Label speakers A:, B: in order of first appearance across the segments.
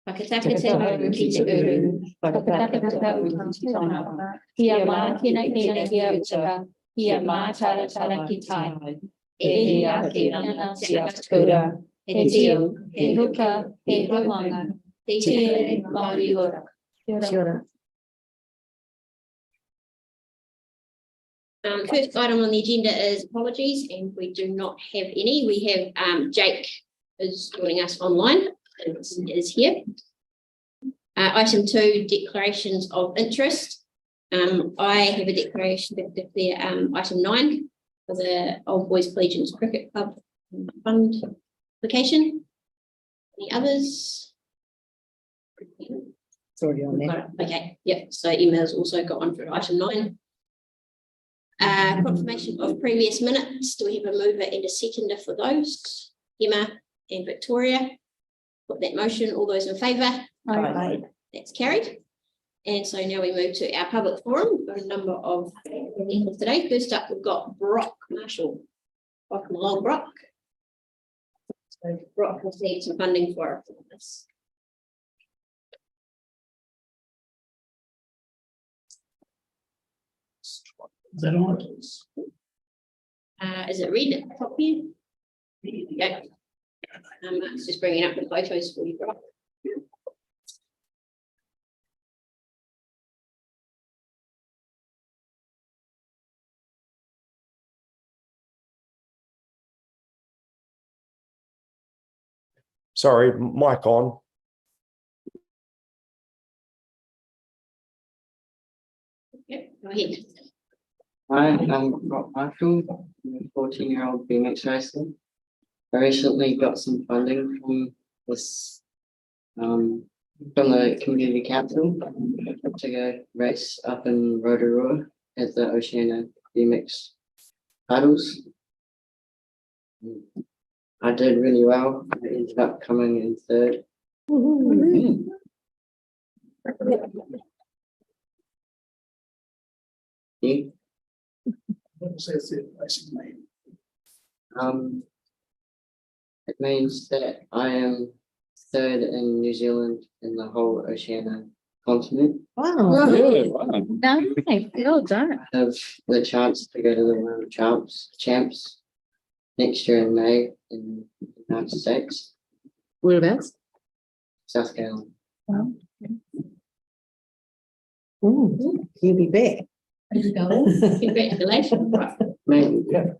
A: Whakatakatau ki te uru, whakatakatau ki te whanau, kia mā kina kia uta, kia mā tala ki tai, e ake ana te atura, he tio, he huka, he hauanga, te tere Māori ora. Kia ora. First item on the agenda is apologies, and we do not have any. We have Jake is joining us online and is here. Item 2, declarations of interest. I have a declaration to declare item 9 for the Old Boys Collegians Cricket Club fund application. Any others?
B: It's already on there.
A: Okay, yeah, so Emma's also got one for item 9. Confirmation of previous minutes. Do we have a mover and a seconder for those? Emma and Victoria. Put that motion. All those in favour?
B: Aye.
A: That's carried. And so now we move to our public forum. We've got a number of people today. First up, we've got Brock Marshall. Welcome along, Brock. So Brock will need some funding for this.
C: Is that on?
A: Is it read at the top here? There you go. It's just bringing up the photos for you, Brock.
D: Sorry, mic on.
A: Yep, go ahead.
E: Hi, I'm Brock Marshall. I'm a 14-year-old BMX racer. I recently got some funding from this from the community council to go race up in Rotorua at the Oceania BMX titles. I did really well. I ended up coming in 3rd. You?
C: What does that basically mean?
E: It means that I am 3rd in New Zealand in the whole Oceania continent.
B: Wow.
D: Yeah, wow.
B: Nice. Well done.
E: I have the chance to go to the World Champs next year in May in the United States,
B: Whereabouts?
E: South Carolina.
B: Wow. You'll be back.
A: Congratulations, Brock.
E: Maybe.
C: Yeah.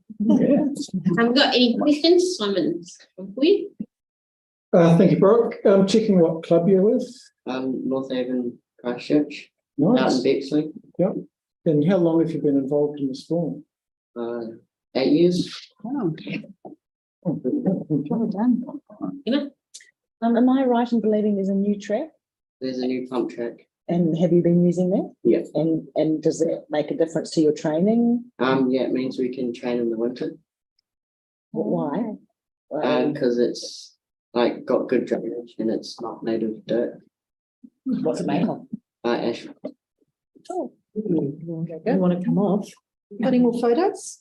A: Got any questions, Simon? For you?
C: Thank you, Brock. I'm checking what club you're with.
E: North Haven, Christchurch, out in
C: Nice.
E: Bexley.
C: Yep. And how long have you been involved in the sport?
E: 8 years.
B: Wow.
C: Oh,
B: Well done.
A: Emma?
B: Am I right in believing there's a new track?
E: There's a new pump track.
B: And have you been using that?
E: Yeah.
B: And does it make a difference to your training?
E: Yeah, it means we can train in the winter.
B: Why?
E: Because it's like got good drainage and it's not made of dirt.
B: What's it made of?
E: Asphalt.
B: Oh. You want to come off?
F: Got any more photos?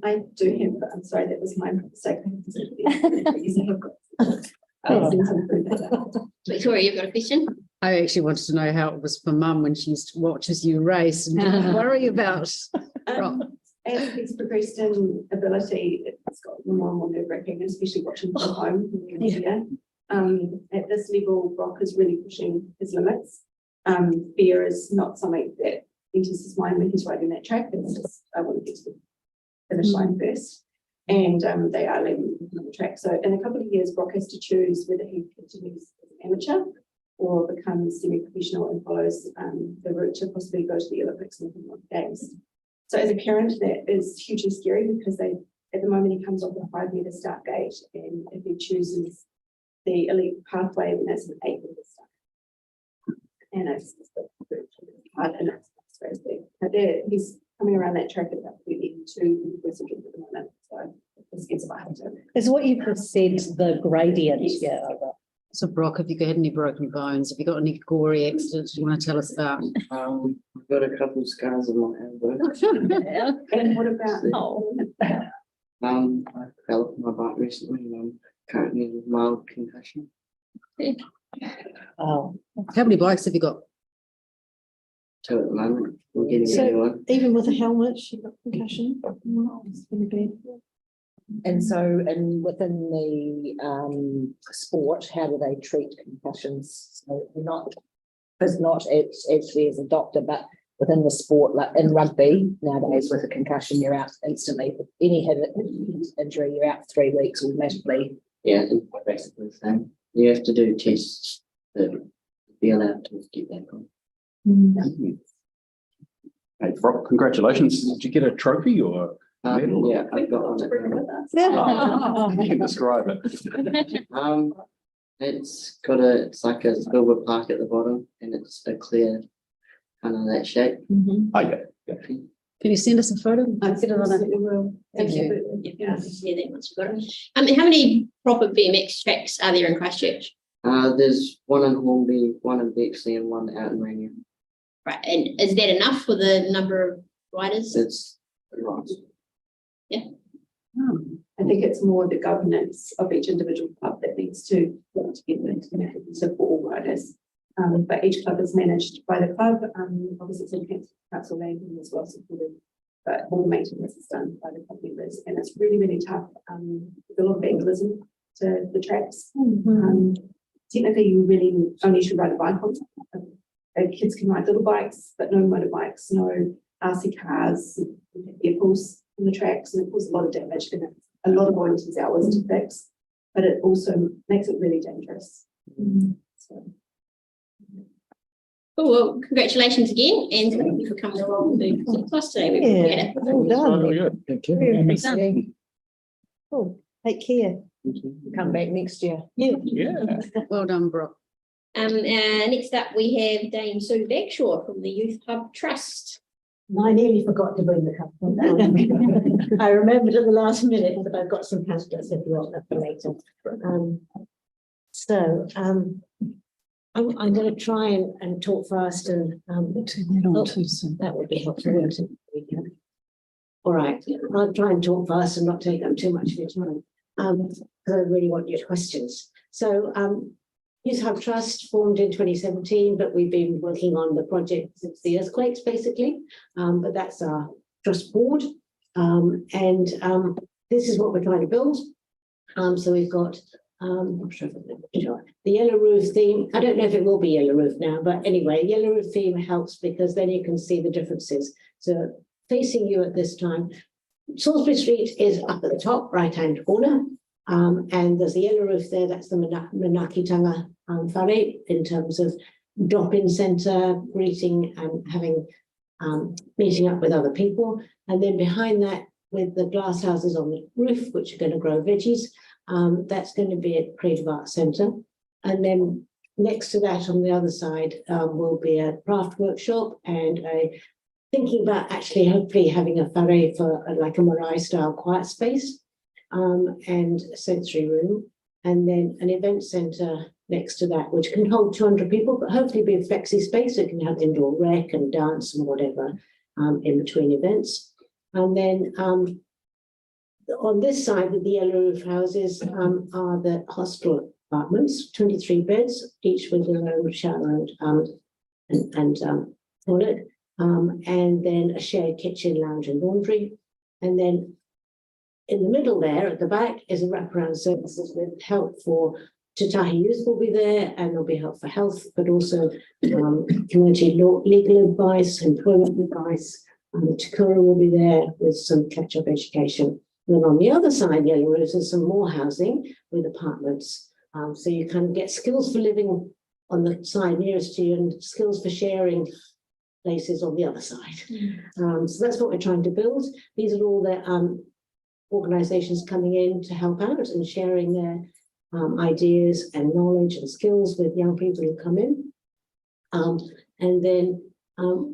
F: I do have, but I'm sorry, that was my mistake.
A: Victoria, you've got a question?
G: I actually wanted to know how it was for Mum when she watches you race and didn't worry about.
F: As he's progressed in ability, it's got more and more nerve-wracking, especially watching from home. Yeah. At this level, Brock is really pushing his limits. Fear is not something that enters his mind when he's riding that track. It's just, I want to get to the finish line first. And they are leaving the track. So in a couple of years, Brock has to choose whether he continues as an amateur or becomes semi-professional and follows the route to possibly go to the Olympics and the Games. So as a parent, that is hugely scary because at the moment he comes off a 5-meter start gate, and if he chooses the elite pathway, then it's an 8-meter start. And it's hard and it's crazy. But he's coming around that track at about 32 at the moment. So this gets about hard.
B: Is what you just said the gradient?
F: Yes.
B: Yeah.
G: So Brock, have you had any broken bones? Have you got any gory accidents you want to tell us about?
E: I've got a couple of scars on my elbow.
F: And what about
E: I fell off my bike recently and I'm currently with mild concussion.
B: Oh,
G: How many bikes have you got?
E: 2 at the moment. We're getting a
B: So-
E: new one.
B: even with a helmet, she got concussion. It's really bad. And so, and within the sport, how do they treat concussions? So we're not, it's not, it's actually as a doctor, but within the sport, like in rugby, nowadays with a concussion, you're out instantly. With any head injury, you're out 3 weeks automatically.
E: Yeah, it's basically the same. You have to do tests to be allowed to get back on.
D: Hey, Brock, congratulations. Did you get a trophy or? Medal?
E: Yeah, I've got one. At home.
D: You can describe it.
E: It's like a silver plaque at the bottom, and it's a clear kind of that shape.
D: Oh, yeah.
G: Can you send us a photo?
F: Thank you.
A: Yeah, that one's got it. How many proper BMX tracks are there in Christchurch?
E: There's one in Hornby, one in Bexley, and one out in Rainier.
A: Right, and is that enough for the number of riders?
E: It's right.
F: I think it's more the governance of each individual club that needs to work together to support all riders. But each club is managed by the club. Obviously, it's in council land and as well supported, but all the maintenance is done by the club members, and it's really, really tough. There's a lot of vandalism to the tracks. Technically, you really only should ride a bike on them. Kids can ride little bikes, but no motorbikes, no RC cars, vehicles on the tracks, and it causes a lot of damage and a lot of volunteers' hours to fix, but it also makes it really dangerous. So.
A: Oh, well, congratulations again, and thank you for coming along and doing class today. We appreciate
B: Yeah,
A: it.
B: well done.
D: Really good. Thank you.
B: Very interesting. Oh, take care. Come back next year. Yeah.
D: Yeah.
G: Well done, Brock.
A: Next up, we have Dame Sue Bagshaw from the Youth Hub Trust.
H: I nearly forgot to bring the cup. I remembered at the last minute, but I've got some pamphlets if you want that for later. I'm going to try and talk fast and that would be helpful. wouldn't it? All right, I'll try and talk fast and not take up too much of your time because I really want your questions. So Youth Hub Trust formed in 2017, but we've been working on the project since the earthquakes, basically. But that's our trust board. This is what we're trying to build. So we've got the yellow roof theme. I don't know if it will be yellow roof now, but anyway, yellow roof theme helps because then you can see the differences. So facing you at this time, Salisbury Street is up at the top right-hand corner. And there's the yellow roof there, that's the Manakitanga whare in terms of drop-in centre, greeting and having meeting up with other people. And then behind that, with the glass houses on the roof, which are going to grow veggies, that's going to be a creative arts centre. And then next to that on the other side will be a craft workshop and thinking about actually hopefully having a whare for like a marae style quiet space. And a sensory room, and then an event centre next to that, which can hold 200 people, but hopefully be a flexi space so it can have indoor rec and dance and whatever in between events. And then on this side with the yellow roof houses are the hostel apartments, 23 beds, each with their own shower and toilet, and then a shared kitchen, lounge and laundry. And then in the middle there at the back is a wraparound services with help for Te Tahi Youth will be there, and there'll be help for health, but also community law, legal advice, employment advice. Te Kura will be there with some catch-up education. And then on the other side, yellow roofs, there's some more housing with apartments. So you kind of get skills for living on the side nearest to you and skills for sharing places on the other side. So that's what we're trying to build. These are all the organisations coming in to help out and sharing their ideas and knowledge and skills with young people who come in. And then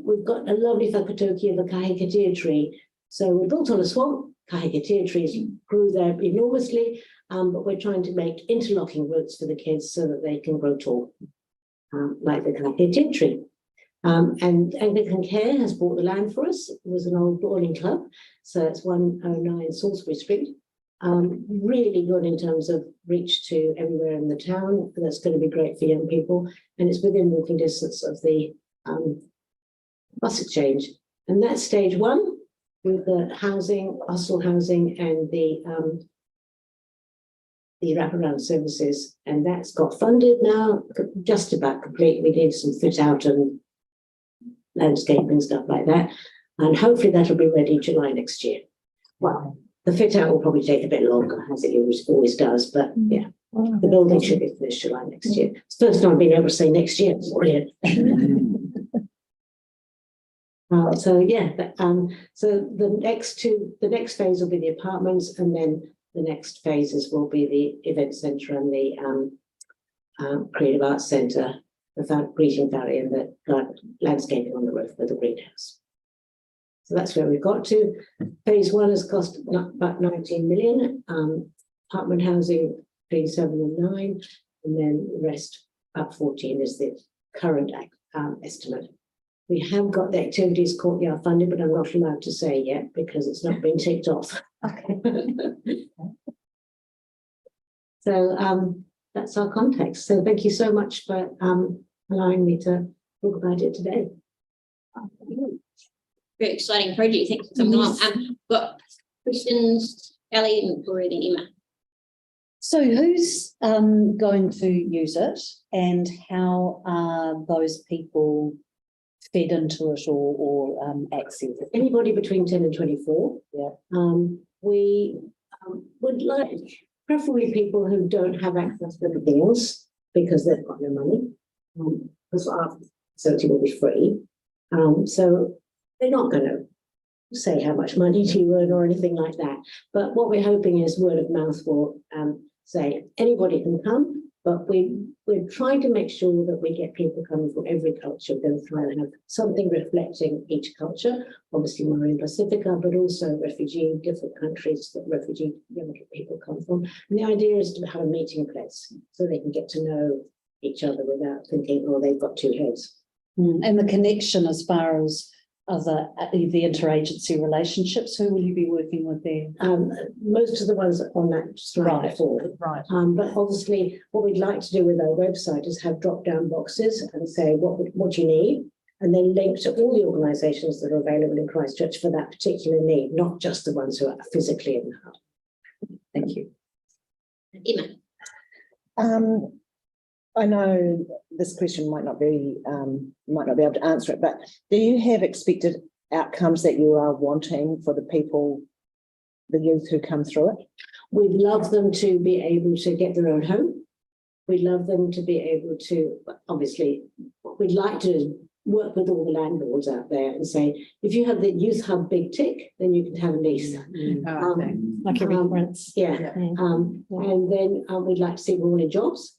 H: we've got a lovely whakatauki of a kahikatea tree. So we're built on a swamp. Kahikatea trees grew there enormously, but we're trying to make interlocking roots for the kids so that they can grow tall, like the kahikatea tree. And Anglican Care has bought the land for us. It was an old boarding club, so it's 109 Salisbury Street. Really good in terms of reach to everywhere in the town. That's going to be great for young people. And it's within walking distance of the bus exchange. And that's stage one with the housing, hostel housing, and the wraparound services. And that's got funded now, just about complete. We need some fit out and landscaping, stuff like that. And hopefully that'll be ready July next year. Well, the fit out will probably take a bit longer, as it always does, but yeah, the building should be finished July next year. It's the first time I've been able to say next year. It's brilliant. So yeah, so the next phase will be the apartments, and then the next phases will be the event centre and the creative arts centre, the greeting gallery, and the landscaping on the roof with the greenhouse. So that's where we've got to. Phase one has cost about 19 million. Apartment housing between 7 and 9, and then the rest about 14 is the current estimate. We have got the activities courtyard funded, but I'm not allowed to say yet because it's not been ticked off. Okay. So that's our context. So thank you so much for allowing me to talk about it today.
A: Very exciting project. Thanks for coming along. Got questions, Ellie, and Victoria, then Emma.
I: So who's going to use it, and how are those people fed into it or access it?
H: Anybody between 10 and 24.
I: Yeah.
H: We would like, preferably people who don't have access to the bills because they've got no money, because our facility will be free. So they're not going to say how much money do you earn or anything like that. But what we're hoping is word of mouth will say anybody can come, but we're trying to make sure that we get people coming from every culture. We're going to try and have something reflecting each culture, obviously Maori and Pacifica, but also refugee, different countries that refugee young people come from. And the idea is to have a meeting place so they can get to know each other without thinking, oh, they've got two heads.
I: And the connection as far as the interagency relationships, who will you be working with there?
H: Most of the ones on that slide before.
I: Right.
H: But obviously what we'd like to do with our website is have drop-down boxes and say what you need, and then link to all the organisations that are available in Christchurch for that particular need, not just the ones who are physically in the hub.
I: Thank you.
A: Emma.
B: I know this question might not be able to answer it, but do you have expected outcomes that you are wanting for the people, the youth who come through it?
H: We'd love them to be able to get their own home. We'd love them to be able to, obviously, we'd like to work with all the landlords out there and say, if you have the youth hub big tick, then you can have a lease.
I: Like a reference.
H: Yeah. And then we'd like to see more in jobs.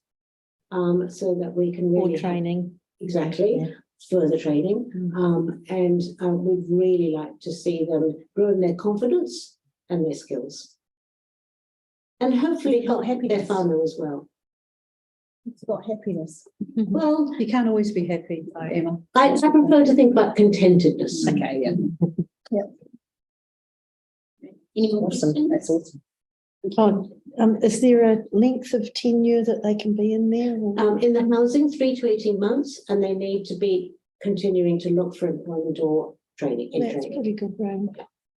H: So that we can really
I: training.
H: Exactly, further training. And we'd really like to see them grow in their confidence and their skills. And hopefully help their family as well.
B: It's about happiness.
H: Well,
I: You can't always be happy, though, Emma.
H: I prefer to think about contentedness.
I: Okay, yeah.
A: Any more
B: Awesome.
A: questions?
B: That's awesome.
J: Is there a length of tenure that they can be in there? Or?
H: In the housing, 3 to 18 months, and they need to be continuing to look for employment or training.
J: That's pretty good range.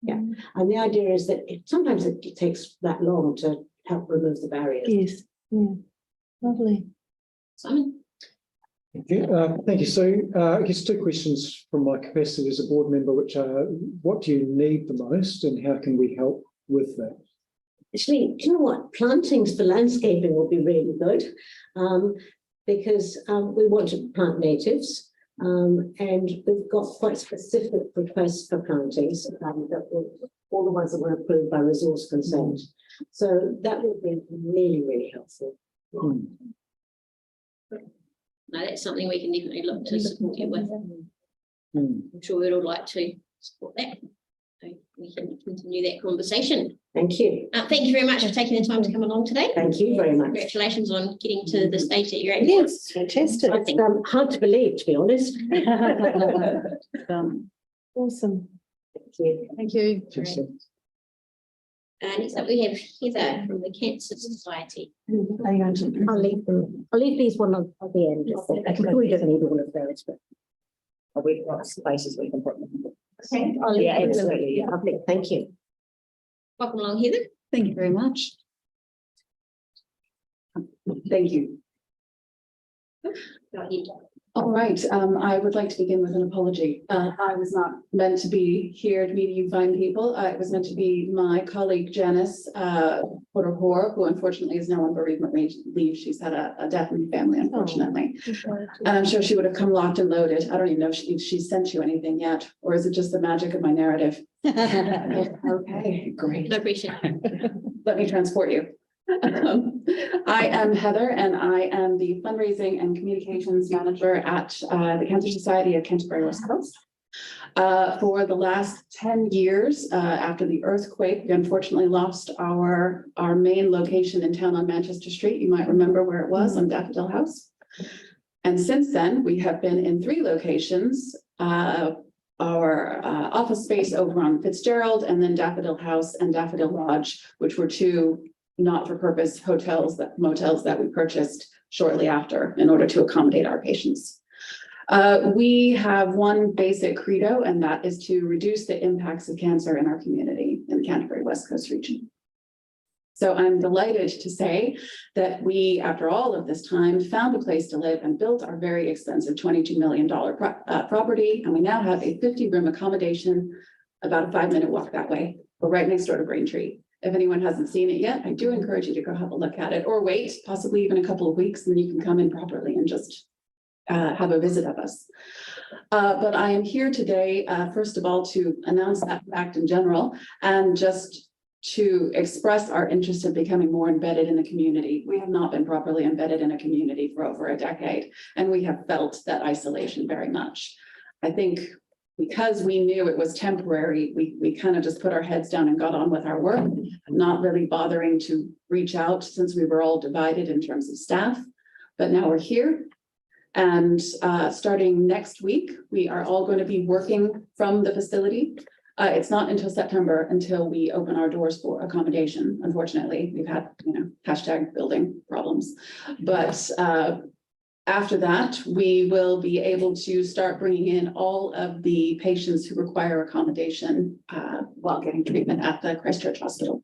H: Yeah, and the idea is that sometimes it takes that long to help remove the barriers.
J: Yes, yeah, lovely.
A: Simon.
C: Thank you, Sue. I guess two questions from my capacity as a board member, which are, what do you need the most and how can we help with that?
H: Actually, do you know what? Plantings for landscaping will be really good because we want to plant natives and we've got quite specific requests for plantings that will, all the ones that were approved by resource consent. So that will be really, really helpful.
A: No, that's something we can definitely look to support you with. I'm sure we'd all like to support that. So we can continue that conversation.
H: Thank you.
A: Thank you very much for taking the time to come along today.
H: Thank you very much.
A: Congratulations on getting to the stage that you're at.
J: Yes, fantastic.
H: It's hard to believe, to be honest.
J: Awesome.
H: Thank you.
G: Thank you.
A: Next up, we have Heather from the Cancer Society.
H: Are you going to? I'll leave these one at the end. I can probably don't need all of those, but.
B: We've got spaces we can put them.
H: Okay. Yeah, absolutely. Yeah, lovely. Thank you.
A: Welcome along, Heather.
G: Thank you very much.
K: Thank you.
A: Go ahead.
K: All right, I would like to begin with an apology. I was not meant to be here to meet you fine people. It was meant to be my colleague Janice Porter-Hoare, who unfortunately is now on bereavement leave. She's had a death in the family, unfortunately. And I'm sure she would have come locked and loaded. I don't even know if she sent you anything yet, or is it just the magic of my narrative? Okay, great.
A: No pressure.
K: Let me transport you. I am Heather and I am the fundraising and communications manager at the Cancer Society of Canterbury West Coast. For the last 10 years, after the earthquake, we unfortunately lost our main location in town on Manchester Street. You might remember where it was, on Daffodil House. And since then, we have been in 3 locations. Our office space over on Fitzgerald, and then Daffodil House and Daffodil Lodge, which were 2 not-for-purpose motels that we purchased shortly after in order to accommodate our patients. We have one basic credo, and that is to reduce the impacts of cancer in our community in the Canterbury West Coast region. So I'm delighted to say that we, after all of this time, found a place to live and built our very expensive $22 million property. And we now have a 50-room accommodation about a 5-minute walk that way. We're right next door to Braintree. If anyone hasn't seen it yet, I do encourage you to go have a look at it, or wait possibly even a couple of weeks, and then you can come in properly and just have a visit of us. But I am here today, first of all, to announce that fact in general, and just to express our interest in becoming more embedded in the community. We have not been properly embedded in a community for over a decade, and we have felt that isolation very much. I think because we knew it was temporary, we kind of just put our heads down and got on with our work, not really bothering to reach out since we were all divided in terms of staff. But now we're here. And starting next week, we are all going to be working from the facility. It's not until September until we open our doors for accommodation. Unfortunately, we've had, hashtag building problems. But after that, we will be able to start bringing in all of the patients who require accommodation while getting treatment at the Christchurch Hospital.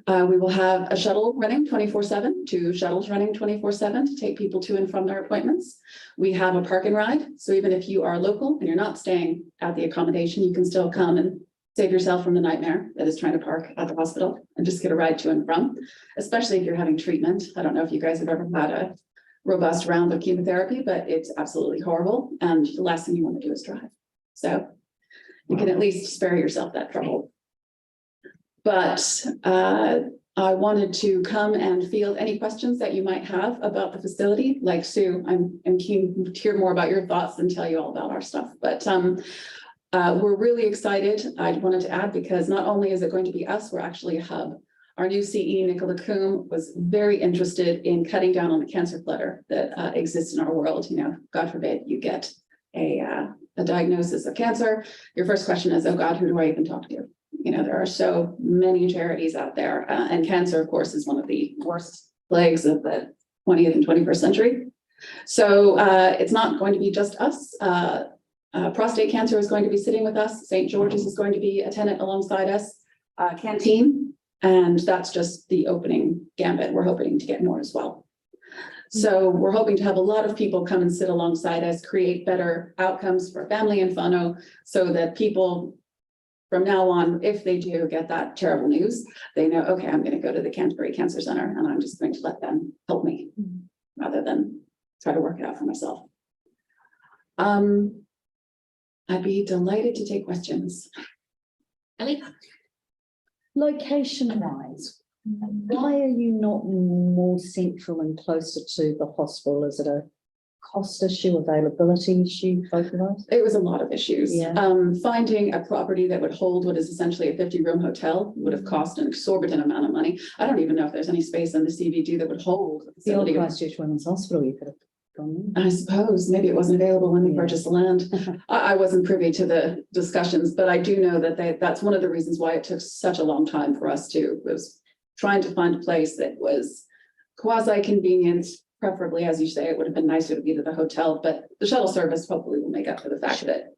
K: We will have a shuttle running 24/7, 2 shuttles running 24/7 to take people to and from their appointments. We have a park and ride. So even if you are local and you're not staying at the accommodation, you can still come and save yourself from the nightmare that is trying to park at the hospital and just get a ride to and from, especially if you're having treatment. I don't know if you guys have ever had a robust round of chemotherapy, but it's absolutely horrible. And the last thing you want to do is drive. So you can at least spare yourself that trouble. But I wanted to come and field any questions that you might have about the facility. Like Sue, I'm keen to hear more about your thoughts and tell you all about our stuff. But we're really excited. I wanted to add, because not only is it going to be us, we're actually a hub. Our new CE, Nicola Coombe, was very interested in cutting down on the cancer clutter that exists in our world. God forbid you get a diagnosis of cancer. Your first question is, oh God, who do I even talk to? There are so many charities out there, and cancer, of course, is one of the worst plagues of the 20th and 21st century. So it's not going to be just us. Prostate cancer is going to be sitting with us. St. George's is going to be a tenant alongside us. Canteen, and that's just the opening gambit. We're hoping to get more as well. So we're hoping to have a lot of people come and sit alongside us, create better outcomes for family and whānau, so that people from now on, if they do get that terrible news, they know, okay, I'm going to go to the Canterbury Cancer Center and I'm just going to let them help me rather than try to work it out for myself. I'd be delighted to take questions.
A: Ellie?
I: Location-wise, why are you not more central and closer to the hospital? Is it a cost issue, availability issue, both of those?
K: It was a lot of issues.
I: Yeah.
K: Finding a property that would hold what is essentially a 50-room hotel would have cost an exorbitant amount of money. I don't even know if there's any space in the CBD that would hold a
I: The old
K: facility.
I: Christchurch Women's Hospital, you could have
G: from them.
K: I suppose maybe it wasn't available when they purchased the land. I wasn't privy to the discussions, but I do know that that's one of the reasons why it took such a long time for us to, was trying to find a place that was quasi convenient, preferably, as you say, it would have been nicer to be to the hotel, but the shuttle service hopefully will make up for the fact that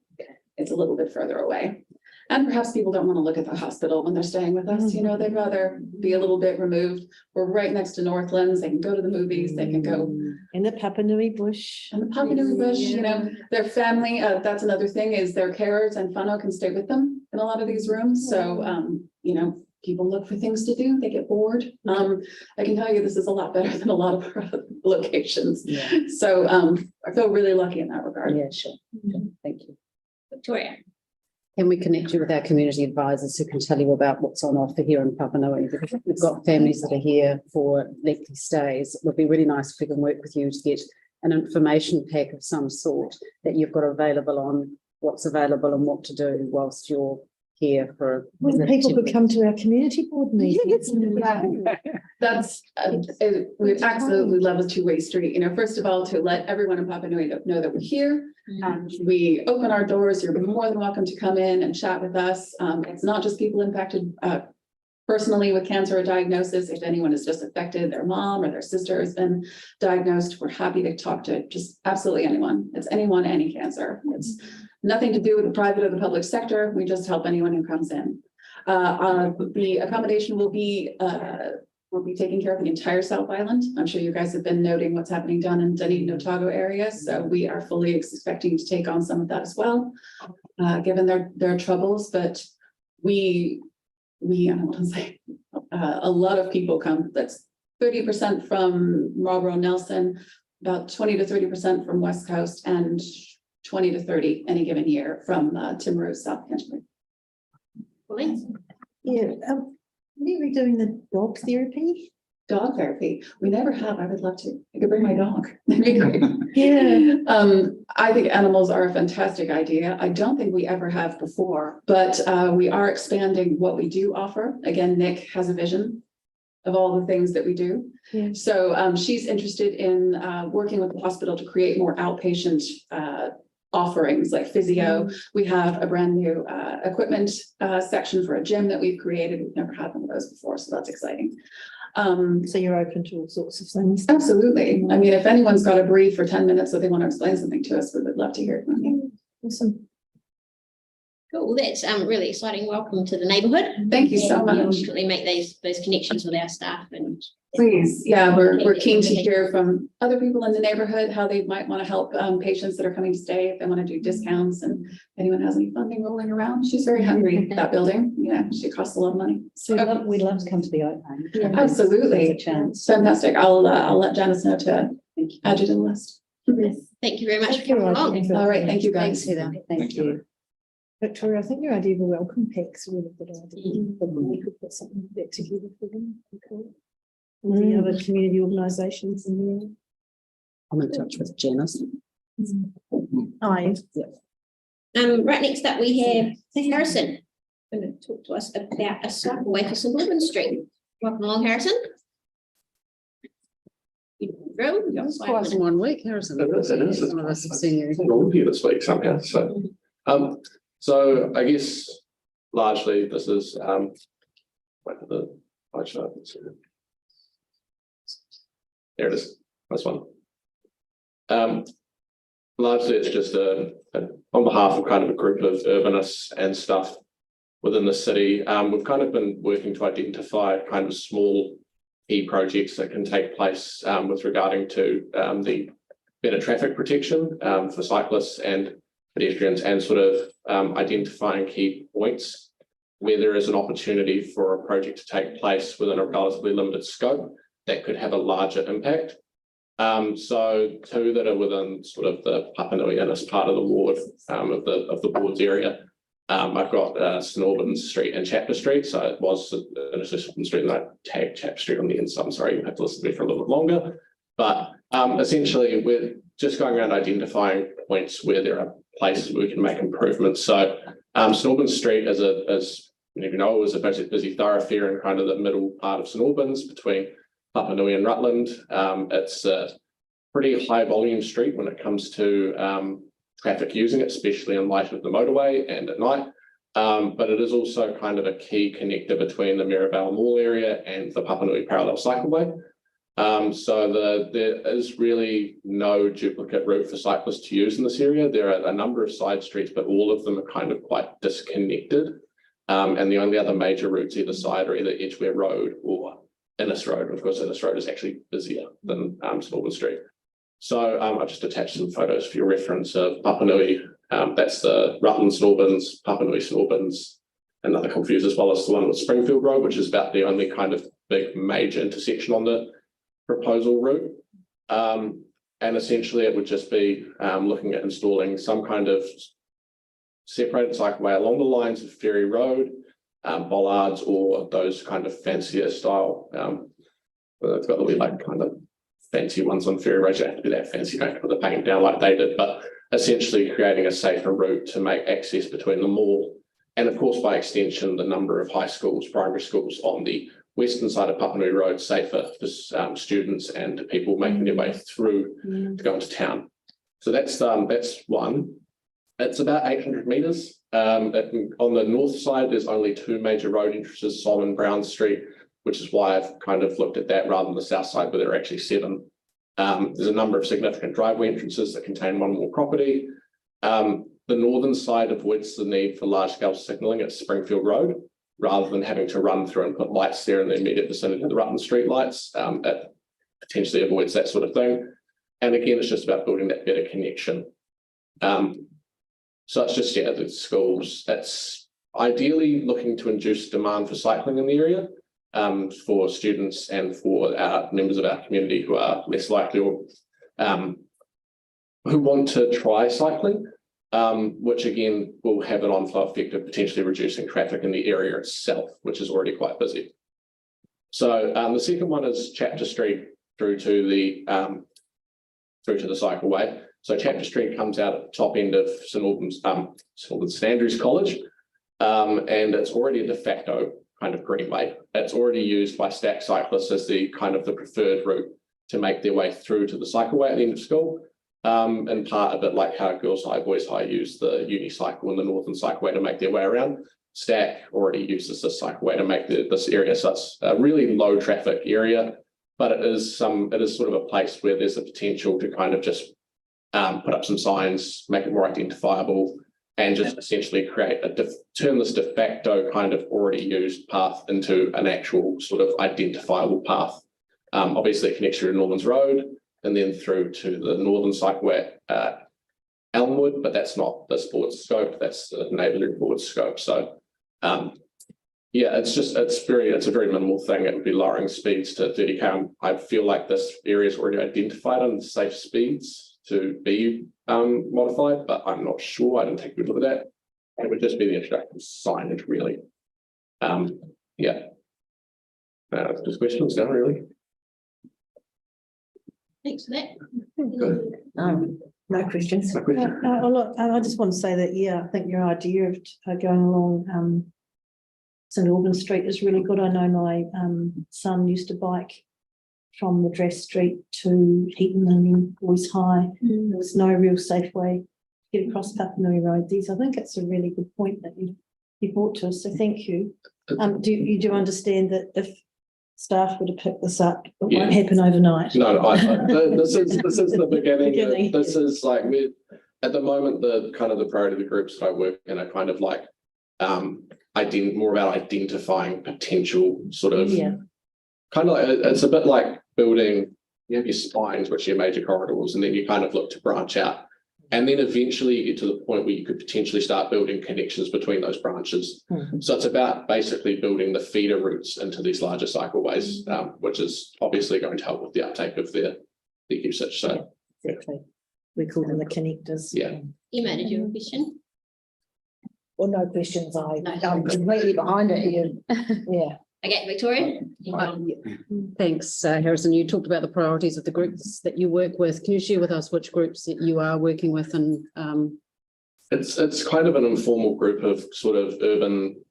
K: it's a little bit further away. And perhaps people don't want to look at the hospital when they're staying with us, you know, they'd rather be a little bit removed. We're right next to Northlands, they can go to the movies, they can go.
J: In the Papanui bush.
K: And the Papanui bush, you know, their family, that's another thing, is their carers and whānau can stay with them in a lot of these rooms, so, you know, people look for things to do, they get bored. I can tell you this is a lot better than a lot of our other locations.
G: Yeah.
K: So, I feel really lucky in that regard.
G: Yeah, sure. Thank you.
A: Victoria.
G: Can we connect you with our community advisors who can tell you about what's on offer here in Papanui? Because we've got families that are here for lengthy stays. It would be really nice if we can work with you to get an information pack of some sort that you've got available on what's available and what to do whilst you're here for.
J: When people could come to our community board meetings.
K: That's, we absolutely love a two-way street, you know, first of all, to let everyone in Papanui know that we're here. And we open our doors, you're more than welcome to come in and chat with us. It's not just people impacted personally with cancer or diagnosis. If anyone is just affected, their mom or their sister has been diagnosed, we're happy to talk to just absolutely anyone. It's anyone, any cancer. It's nothing to do with the private or the public sector. We just help anyone who comes in. The accommodation will be taking care of the entire South Island. I'm sure you guys have been noting what's happening down in Dunedin, Otago area. So we are fully expecting to take on some of that as well, given their troubles. But I don't want to say a lot of people come. That's 30% from Marlborough, Nelson, about 20 to 30% from West Coast, and 20 to 30 any given year from Timaru, South Canterbury.
J: Yeah, maybe doing the dog therapy.
K: Dog therapy. We never have. I would love to. I could bring my dog. That'd be great.
J: Yeah.
K: I think animals are a fantastic idea. I don't think we ever have before, but we are expanding what we do offer. Again, Nick has a vision of all the things that we do.
J: Yeah.
K: So she's interested in working with the hospital to create more outpatient offerings like physio. We have a brand new equipment section for a gym that we've created. We've never had one of those before, so that's exciting.
J: So you're open to all sorts of things.
K: Absolutely. I mean, if anyone's got a brief for 10 minutes that they want to explain something to us, we would love to hear it from you.
J: Awesome.
A: Cool, that's really exciting. Welcome to the neighbourhood.
K: Thank you so
A: We'll
K: much.
A: definitely make those connections with our staff and
K: Please, yeah, we're keen to hear from other people in the neighborhood, how they might want to help patients that are coming to stay, if they want to do discounts, and if anyone has any funding rolling around. She's very hungry, that building, yeah, she costs a lot of money. So
I: We'd love to come to the opening.
K: absolutely.
I: There's a chance.
K: Fantastic. I'll let Janice know to add you to the list.
A: thank you very much for
J: Thank you,
A: coming along.
J: Roger.
K: All right, thank you
I: Thanks,
K: guys.
I: Heather. Thank you.
J: Victoria, I think your idea of a welcome pack's a really good idea. But we could put something like that together for them. Okay. With the other community organisations in there.
G: I'm in touch with Janice.
J: Aye.
A: Right next up, we have Harrison, going to talk to us about a cycleway for St Albans Street. Welcome along, Harrison.
G: It's twice in 1 week, Harrison.
L: It is.
G: Some of us have seen you.
L: All here this week somehow, so I guess largely this is wait for the pie chart. There it is, this one. Largely it's just on behalf of kind of a group of urbanists and stuff within the city. We've kind of been working to identify kind of small key projects that can take place with regarding to the better traffic protection for cyclists and pedestrians, and sort of identifying key points where there is an opportunity for a project to take place within a relatively limited scope that could have a larger impact. So two that are within sort of the Papanui-Innes part of the ward of the board's area. I've got St Albans Street and Chapter Street. So it was St Street, and I tagged Chapter Street on the inside. I'm sorry, you have to listen to me for a little bit longer. But essentially, we're just going around identifying points where there are places where we can make improvements. So St Albans Street is is a busy thoroughfare in kind of the middle part of St Albans between Papanui and Rutland. It's pretty high volume street when it comes to traffic using it, especially in light of the motorway and at night. But it is also kind of a key connector between the Mirabelle Mall area and the Papanui Parallel Cycleway. So there is really no duplicate route for cyclists to use in this area. There are a number of side streets, but all of them are kind of quite disconnected. And the only other major routes either side are either Edgware Road or Innes Road. Of course, Innes Road is actually busier than St Albans Street. So I've just attached some photos for your reference of Papanui. That's the Rutland St Albans, Papanui St Albans, another confused, as well as the one with Springfield Road, which is about the only kind of big major intersection on the proposal route. And essentially it would just be looking at installing some kind of separated cycleway along the lines of Ferry Road, bollards, or those kind of fancier style. It's got the wee like kind of fancy ones on Ferry Road. You have to be that fancy, you don't have to put the paint down like they did, but essentially creating a safer route to make access between the mall and, of course, by extension, the number of high schools, primary schools on the western side of Papanui Road safer for students and people making their way through to go into town. So that's one. It's about 800 metres. On the north side, there's only two major road entrances, Solomon Brown Street, which is why I've kind of looked at that rather than the south side, where there are actually 7. There's a number of significant driveway entrances that contain one more property. The northern side avoids the need for large-scale signalling at Springfield Road, rather than having to run through and put lights there in the immediate vicinity of the Rutland Street lights. It potentially avoids that sort of thing. And again, it's just about building that better connection. So it's just, the schools, that's ideally looking to induce demand for cycling in the area. For students and for our members of our community who are less likely or who want to try cycling, which again will have an on-flow effect of potentially reducing traffic in the area itself, which is already quite busy. So the second one is Chapter Street through to the cycleway. So Chapter Street comes out at the top end of St Andrews College, and it's already a de facto kind of greenway. It's already used by stack cyclists as the kind of the preferred route to make their way through to the cycleway at the end of school. In part a bit like how Girls High, Boys High use the unicycle and the northern cycleway to make their way around. Stack already uses this cycleway to make this area. So it's a really low traffic area, but it is sort of a place where there's a potential to kind of just put up some signs, make it more identifiable, and just essentially create turn this de facto kind of already used path into an actual sort of identifiable path. Obviously it connects you to Norman's Road and then through to the northern cycleway at Elmwood, but that's not this board's scope, that's the neighbourhood board's scope. So yeah, it's a very minimal thing. It would be lowering speeds to 30k. I feel like this area is already identified on the safe speeds to be modified, but I'm not sure. I didn't take a good look at that. It would just be the introduction of signage, really. Just questions now, really.
A: Thanks for that.
L: Good.
B: No questions.
J: Look, I just want to say that, I think your idea of going along St Albans Street is really good. I know my son used to bike from the Dress Street to Heaton and then Boys High. There was no real safe way to get across Papanui Road. I think it's a really good point that you brought to us, so thank you. Do you understand that if staff were to pick this up, it won't happen overnight?
L: No, this is the beginning. This is like at the moment the priority of the groups that I work in are kind of like more about identifying potential sort of kind of like, it's a bit like building, you have your spines, which are your major corridors, and then you kind of look to branch out. And then eventually you get to the point where you could potentially start building connections between those branches. So it's about basically building the feeder routes into these larger cycleways, which is obviously going to help with the uptake of the usage. So
J: exactly. We call them the connectors.
L: Yeah.
A: Emma, did you have a question?
B: Well, no questions. I'm completely behind it here. Yeah.
A: Okay, Victoria.
G: Thanks, Harrison. You talked about the priorities of the groups that you work with. Can you share with us which groups that you are working with? And
L: it's kind of an informal group of sort of urban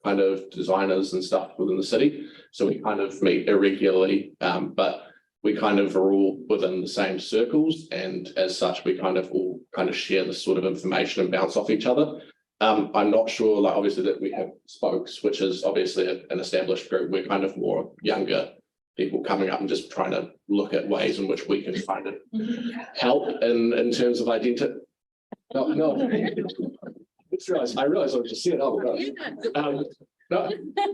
L: kind of designers and stuff within the city. So we kind of meet irregularly, but we kind of are all within the same circles, and as such, we kind of all kind of share this sort of information and bounce off each other. I'm not sure, like obviously that we have Spokes, which is obviously an established group. We're kind of more younger people coming up and just trying to look at ways in which we can kind of help in terms of identity. No. I realize I was just saying, oh my gosh. No,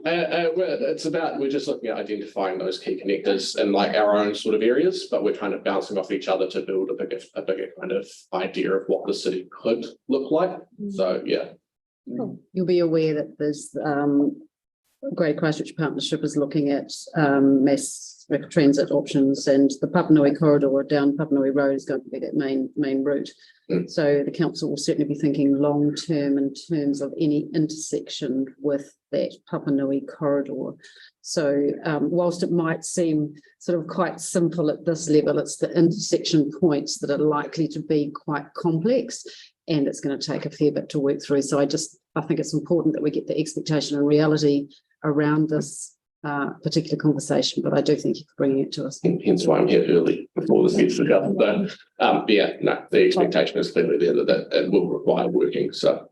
L: it's about, we're just looking at identifying those key connectors in like our own sort of areas, but we're kind of bouncing off each other to build a bigger kind of idea of what the city could look like. So, yeah.
G: You'll be aware that there's Great Christchurch Partnership is looking at mass rapid transit options, and the Papanui corridor down Papanui Road is going to be that main route. So the council will certainly be thinking long term in terms of any intersection with that Papanui corridor. So whilst it might seem sort of quite simple at this level, it's the intersection points that are likely to be quite complex, and it's going to take a fair bit to work through. So I think it's important that we get the expectation and reality around this particular conversation, but I do thank you for bringing it to us.
L: Hence why I'm here early before this gets together. So, yeah, no, the expectation is clearly there that it will require working. So,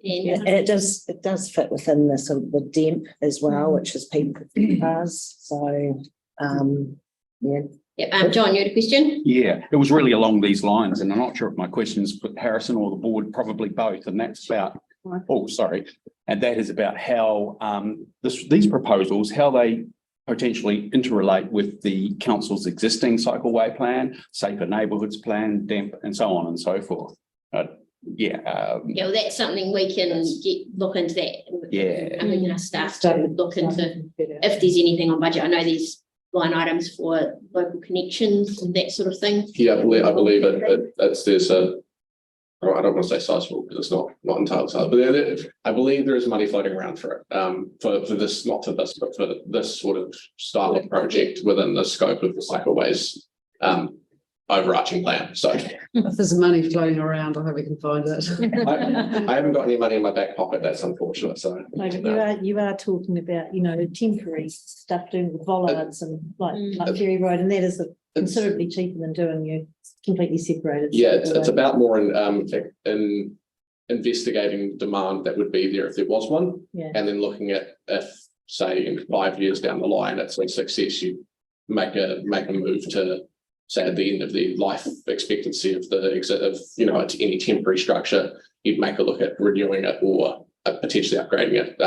B: yeah, and it does fit within the sort of the DEMP as well, which is people with cars. So, yeah.
A: Yep. John, you had a question?
D: Yeah, it was really along these lines, and I'm not sure if my question's for Harrison or the board, probably both, and that's about, and that is about how these proposals, how they potentially interrelate with the council's existing cycleway plan, safer neighbourhoods plan, DEMP, and so on and so forth. Yeah,
A: well, that's something we can look into that.
D: Yeah.
A: And we're going to start to look into if there's anything on budget. I know there's line items for local connections and that sort of thing.
L: Yeah, I believe there's a, I don't want to say sizable because it's not entirely sizable, but I believe there is money floating around for it, for this, not for this, but for this sort of style of project within the scope of the cycleways overarching plan. So
G: if there's money floating around, I hope we can find it.
L: I haven't got any money in my back pocket. That's unfortunate. So
J: you are talking about, temporary stuff doing with bollards and like Ferry Road, and that is considerably cheaper than doing you completely separated.
L: Yeah, it's about more in investigating demand that would be there if there was one, and then looking at if, say, in 5 years down the line, it's a success, you make a move to, say, at the end of the life expectancy of the exit of any temporary structure, you'd make a look at renewing it or potentially upgrading it.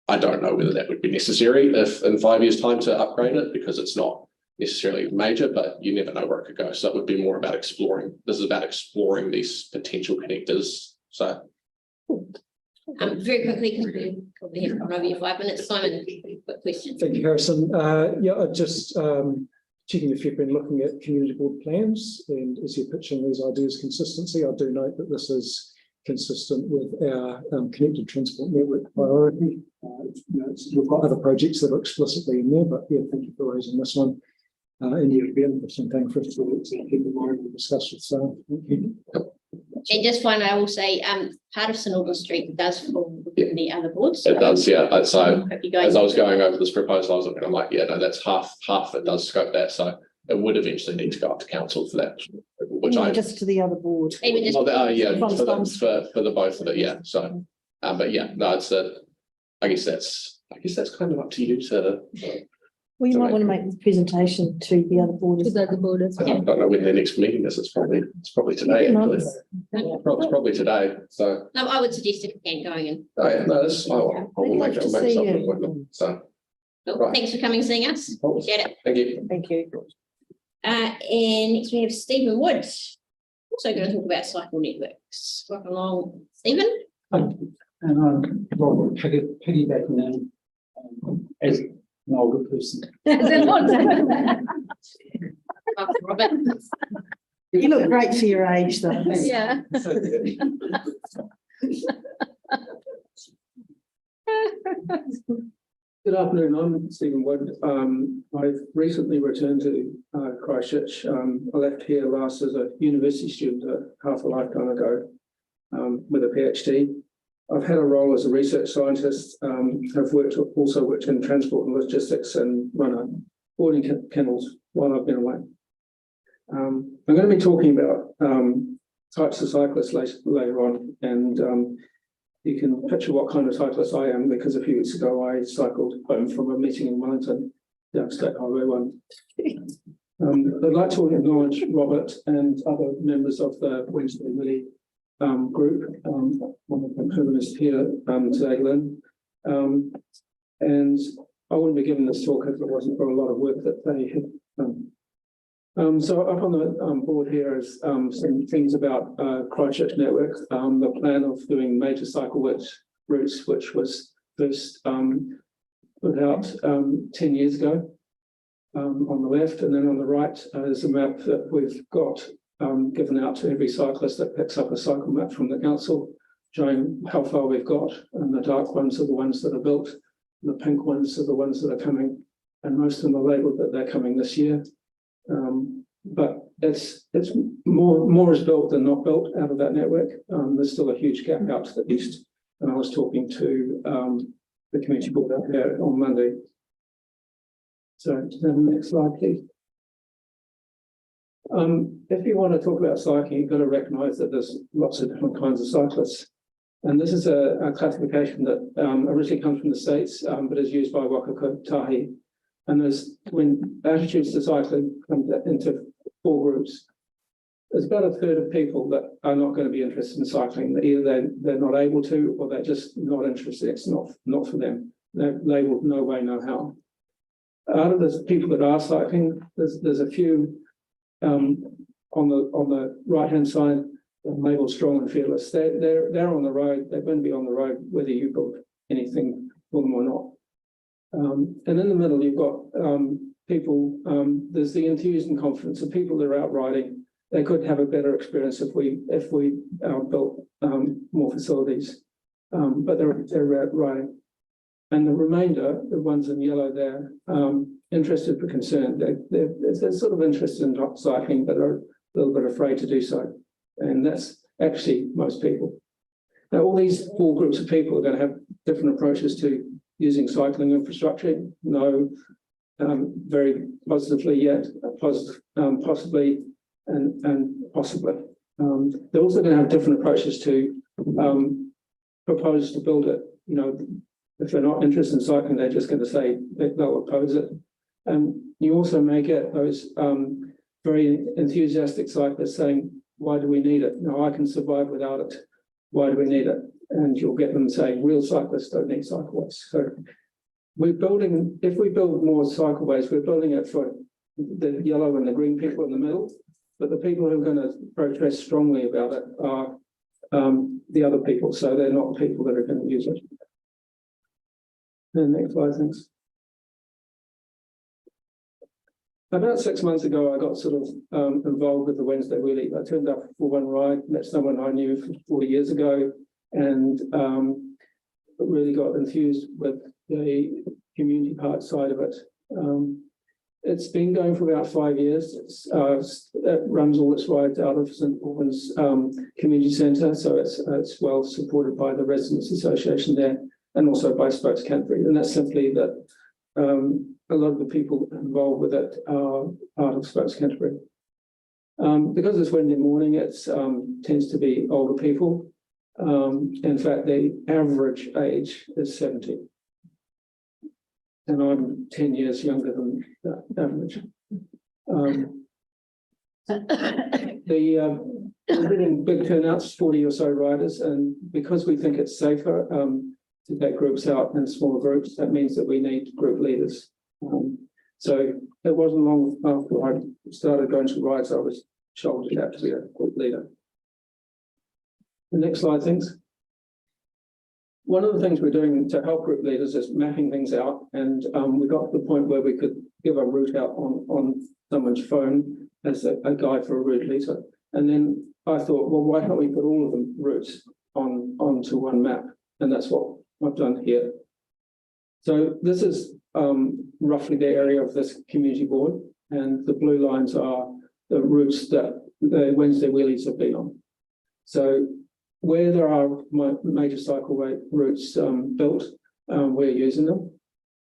L: I don't know whether that would be necessary if in 5 years' time to upgrade it, because it's not necessarily major, but you never know where it could go. So it would be more about exploring. This is about exploring these potential connectors. So
A: very quickly, because we probably have gone over your 5 minutes, Simon, quick question.
C: Thank you, Harrison. Yeah, just checking if you've been looking at community board plans, and as you're pitching these ideas consistency, I do note that this is consistent with our connected transport network priority. We've got other projects that are explicitly in there, but yeah, thank you for raising this one. And it would be an interesting thing for us to keep in mind and discuss with staff. Thank you.
A: And just finally, I will say, part of St Albans Street does fall within the other boards.
L: It does, yeah. So as I was going over this proposal, I was looking, I'm like, yeah, no, that's half. It does scope that. So it would eventually need to go up to council for that, which
J: just to the other board.
A: Even just
L: for the both of it, yeah. So, but yeah, no, it's I guess that's kind of up to you to.
J: Well, you might want to make the presentation to the other board.
L: I don't know when their next meeting is. It's probably today. Actually. It's probably today. So
A: no, I would suggest if you can going in.
L: Oh yeah, no, I will make something appointment. So
A: right. Thanks for coming and seeing us. Appreciate it.
L: Thank you.
B: Thank you.
A: And next we have Stephen Wood, also going to talk about cycle networks. Welcome along, Stephen.
M: And I'm piggybacking on as an older person.
A: Robert.
J: You look great for your age, though.
A: Yeah.
M: Good afternoon, I'm Stephen Wood. I've recently returned to Christchurch. I left here last as a university student half a lifetime ago with a PhD. I've had a role as a research scientist, have also worked in transport and logistics, and run a boarding kennels while I've been away. I'm going to be talking about types of cyclists later on, and you can picture what kind of cyclist I am, because a few weeks ago I cycled home from a meeting in Wellington, down State Highway 1. I'd like to acknowledge Robert and other members of the Wednesday Willie group, one of whom is here today, Lynn. And I wouldn't be giving this talk if it wasn't for a lot of work that they had done. So up on the board here is some things about Christchurch Network, the plan of doing major cycle routes, which was first put out 10 years ago on the left, and then on the right is a map that we've got given out to every cyclist that picks up a cycle map from the council, showing how far we've got, and the dark ones are the ones that are built, and the pink ones are the ones that are coming, and most of them are labelled that they're coming this year. But it's more is built than not built out of that network. There's still a huge gap out to the east, and I was talking to the community board out there on Monday. So the next slide, please. If you want to talk about cycling, you've got to recognise that there's lots of different kinds of cyclists. And this is a classification that originally comes from the States, but is used by Wakakatahi. And when attitudes to cycling come into 4 groups, there's about a third of people that are not going to be interested in cycling. Either they're not able to, or they're just not interested. It's not for them. They're labelled no way, no how. Out of the people that are cycling, there's a few on the right hand side labelled strong and fearless. They're on the road. They're going to be on the road whether you build anything for them or not. And in the middle, you've got people. There's the enthused and confidence of people that are out riding. They could have a better experience if we built more facilities, but they're riding. And the remainder, the ones in yellow, they're interested but concerned. They're sort of interested in cycling, but are a little bit afraid to do so. And that's actually most people. Now, all these 4 groups of people are going to have different approaches to using cycling infrastructure. No, very positively yet, possibly, and possibly. They're also going to have different approaches to propose to build it. You know, if they're not interested in cycling, they're just going to say they'll oppose it. And you also may get those very enthusiastic cyclists saying, why do we need it? No, I can survive without it. Why do we need it? And you'll get them saying, real cyclists don't need cycleways. So we're building, if we build more cycleways, we're building it for the yellow and the green people in the middle. But the people who are going to protest strongly about it are the other people. So they're not the people that are going to use it. And next slide, thanks. About 6 months ago, I got sort of involved with the Wednesday Wheelie. I turned up for one ride, met someone I knew 40 years ago, and really got enthused with the community part side of it. It's been going for about 5 years. It runs all its rides out of St Albans Community Centre, so it's well supported by the Residents Association there, and also by Spokes Canterbury. And that's simply that a lot of the people involved with it are part of Spokes Canterbury. Because it's Wednesday morning, it tends to be older people. In fact, the average age is 70. And I'm 10 years younger than that average. We're getting big turnouts, 40 or so riders, and because we think it's safer to take groups out in smaller groups, that means that we need group leaders. So it wasn't long after I started going to rides, I was shouldered out to be a group leader. The next slide, thanks. One of the things we're doing to help group leaders is mapping things out, and we got to the point where we could give a route out on someone's phone as a guide for a route leader. And then I thought, well, why can't we put all of the routes onto one map? And that's what I've done here. So this is roughly the area of this community board, and the blue lines are the routes that the Wednesday Wheelies have been on. So where there are major cycleway routes built, we're using them.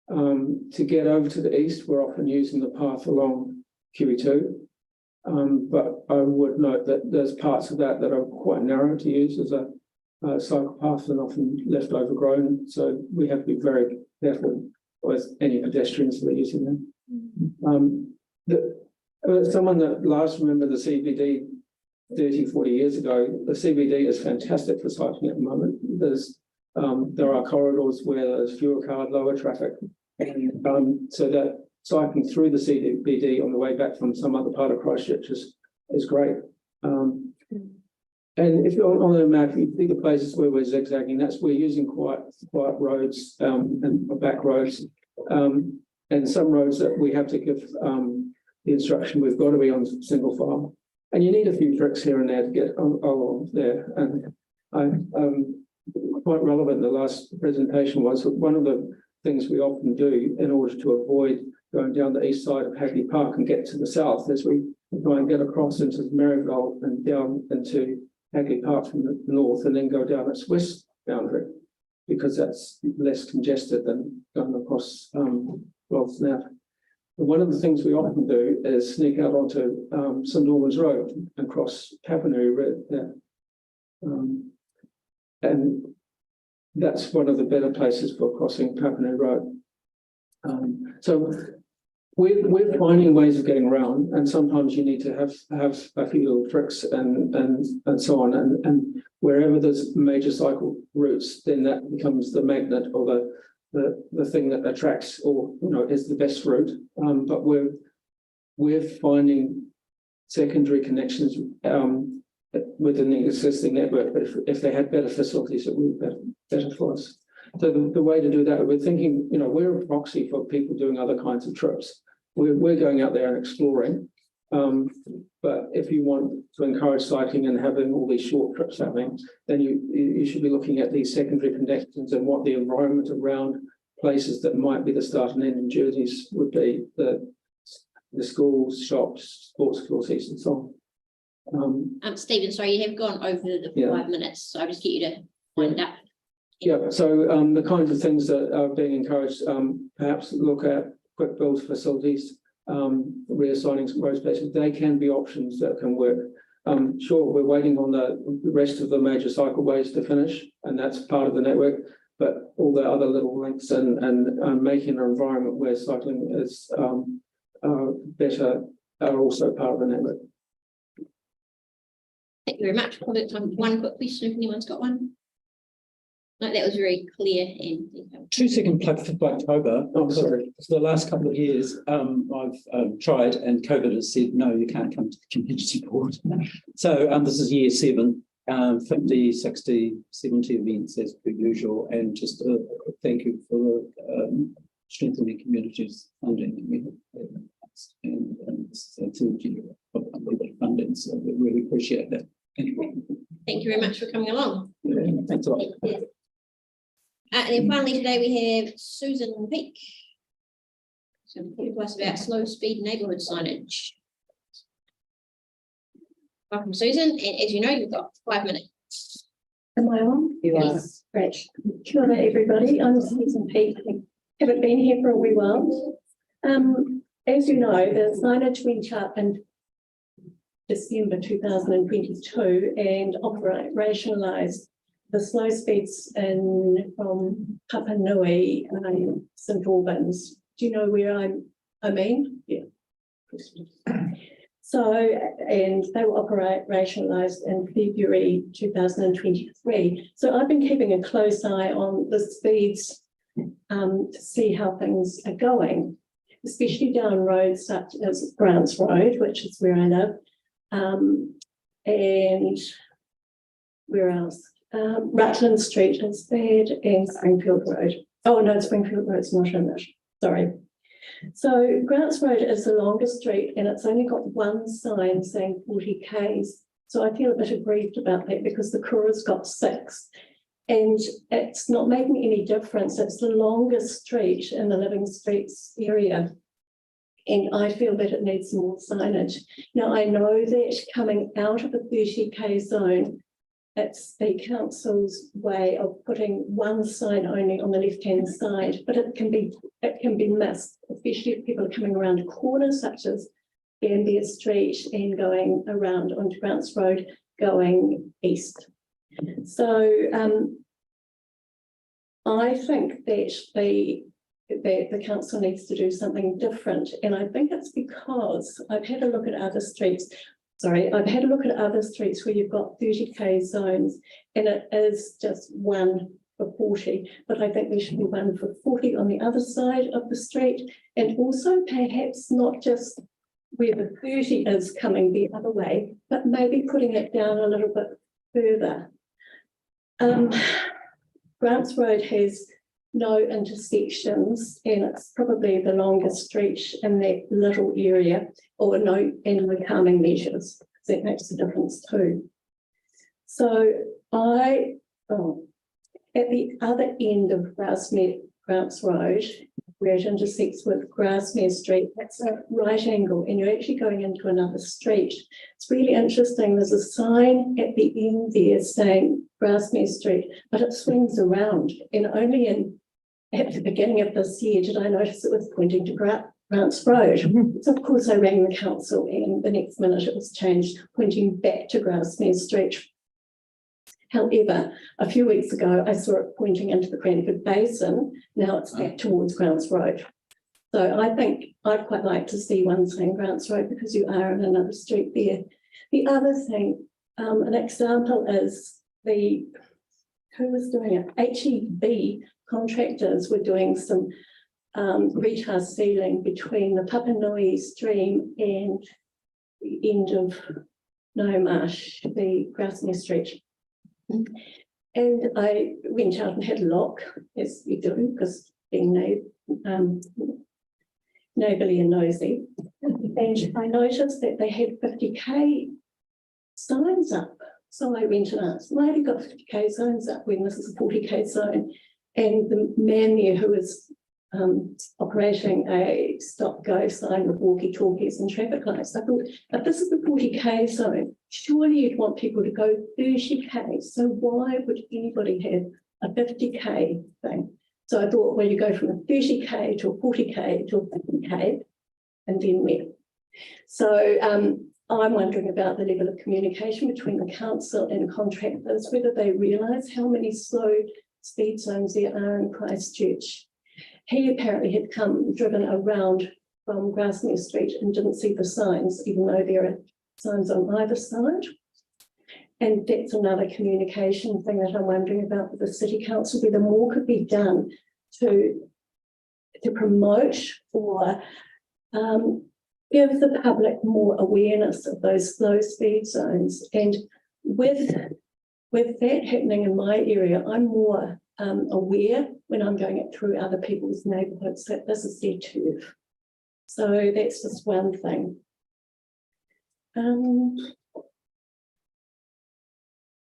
M: To get over to the east, we're often using the path along QE2. But I would note that there's parts of that that are quite narrow to use as a cycle path and often left overgrown. So we have to be very careful with any pedestrians that are using them. Someone that last remembered the CBD 30, 40 years ago, the CBD is fantastic for cycling at the moment. There are corridors where there's fewer cars, lower traffic. And so that cycling through the CBD on the way back from some other part of Christchurch is great. And if you're on the map, you see the places where we're zigzagging, we're using quiet roads and back roads. And some roads that we have to give the instruction, we've got to be on single file. And you need a few tricks here and there to get along there. And quite relevant, the last presentation was one of the things we often do in order to avoid going down the east side of Hagley Park and get to the south is we try and get across into Maryville and down into Hagley Park from the north and then go down its west boundary because that's less congested than going across Rolf's Nap. One of the things we often do is sneak out onto St Albans Road and cross Papanui there. And that's one of the better places for crossing Papanui Road. So we're finding ways of getting around, and sometimes you need to have a few little tricks and so on. And wherever there's major cycle routes, then that becomes the magnet or the thing that attracts or is the best route. But we're finding secondary connections within the existing network. But if they had better facilities, it would be better for us. So the way to do that, we're thinking, we're a proxy for people doing other kinds of trips. We're going out there and exploring. But if you want to encourage cycling and having all these short trips happening, then you should be looking at these secondary connections and what the environment around places that might be the start and end in journeys would be, the schools, shops, sports facilities, and so on.
A: Stephen, sorry, you have gone over the 5 minutes, so I'll just get you to wind up.
M: Yeah, so the kinds of things that are being encouraged, perhaps look at quick build facilities, reassigning some road spaces. They can be options that can work. Sure, we're waiting on the rest of the major cycleways to finish, and that's part of the network. But all the other little links and making an environment where cycling is better are also part of the network.
A: Thank you very much. Probably time for one quick question if anyone's got one. No, that was very clear and detailed.
N: 2 second plug for Blacktober.
M: Oh, sorry.
N: For the last couple of years, I've tried, and COVID has said, no, you can't come to the community board. So this is year 7, 50, 60, 70 events as per usual, and just a quick thank you for the strengthening communities funding. And it's a year of funding, so we really appreciate that. Thank you.
A: Thank you very much for coming along.
N: Thanks a lot.
A: And then finally today we have Susan Peak. So talk to us about slow speed neighbourhood signage. Welcome, Susan, and as you know, you've got 5 minutes.
F: Am I on?
G: You are.
A: Yes.
F: Great. Kia ora, everybody. I'm Susan Peake. I haven't been here for a wee while. As you know, the signage went up in December 2022 and operationalised the slow speeds from Papanui and St Albans. Do you know where I mean? Yeah. So, and they were operationalised in February 2023. So I've been keeping a close eye on the speeds to see how things are going, especially down roads such as Grants Road, which is where I live, and where else? Rutland Street is bad, and Springfield Road. Oh no, Springfield Road's not in it. Sorry. So Grants Road is the longest street, and it's only got one sign saying 40 k's. So I feel a bit aggrieved about that because the Kura's got 6, and it's not making any difference. It's the longest street in the Living Streets area, and I feel that it needs more signage. Now I know that coming out of the 30k zone it's the council's way of putting one sign only on the left-hand side, but it can be missed, especially if people are coming around corners such as Gambier Street and going around onto Grants Road, going east. So I think that the council needs to do something different, and I think it's because I've had a look at other streets. I've had a look at other streets where you've got 30k zones, and it is just one for 40, but I think there should be one for 40 on the other side of the street, and also perhaps not just where the 30 is coming the other way, but maybe putting it down a little bit further. Grants Road has no intersections, and it's probably the longest stretch in that little area, or no calming measures. That makes a difference too. So at the other end of Grants Road, where it intersects with Grasmere Street, that's a right angle, and you're actually going into another street. It's really interesting. There's a sign at the end there saying Grasmere Street, but it swings around, and only at the beginning of this year did I notice it was pointing to Grants Road. So of course I rang the council, and the next minute it was changed, pointing back to Grasmere Street. However, a few weeks ago, I saw it pointing into the Cranford Basin. Now it's back towards Grants Road. So I think I'd quite like to see one saying Grants Road, because you are in another street there. The other thing, an example is who was doing it? HEB contractors were doing some retard sealing between the Papanui stream and the end of Nomarsh, the Grasmere Street. And I went out and had a look, as you do, because being neighbourly and nosy. And I noticed that they had 50k signs up. So I went and asked, why have you got 50k signs up when this is a 40k zone? And the man there who was operating a stop-go sign with walkie-talkies and traffic lights, I thought, if this is the 40k zone, surely you'd want people to go 30k. So why would anybody have a 50k thing? So I thought, well, you go from a 30k to a 40k to a 50k, and then where? So I'm wondering about the level of communication between the council and contractors, whether they realise how many slow speed zones there are in Christchurch. He apparently had driven around from Grasmere Street and didn't see the signs, even though there are signs on either side. And that's another communication thing that I'm wondering about with the City Council, whether more could be done to promote or give the public more awareness of those slow speed zones. And with that happening in my area, I'm more aware when I'm going it through other people's neighbourhoods that this is their turf. So that's just one thing.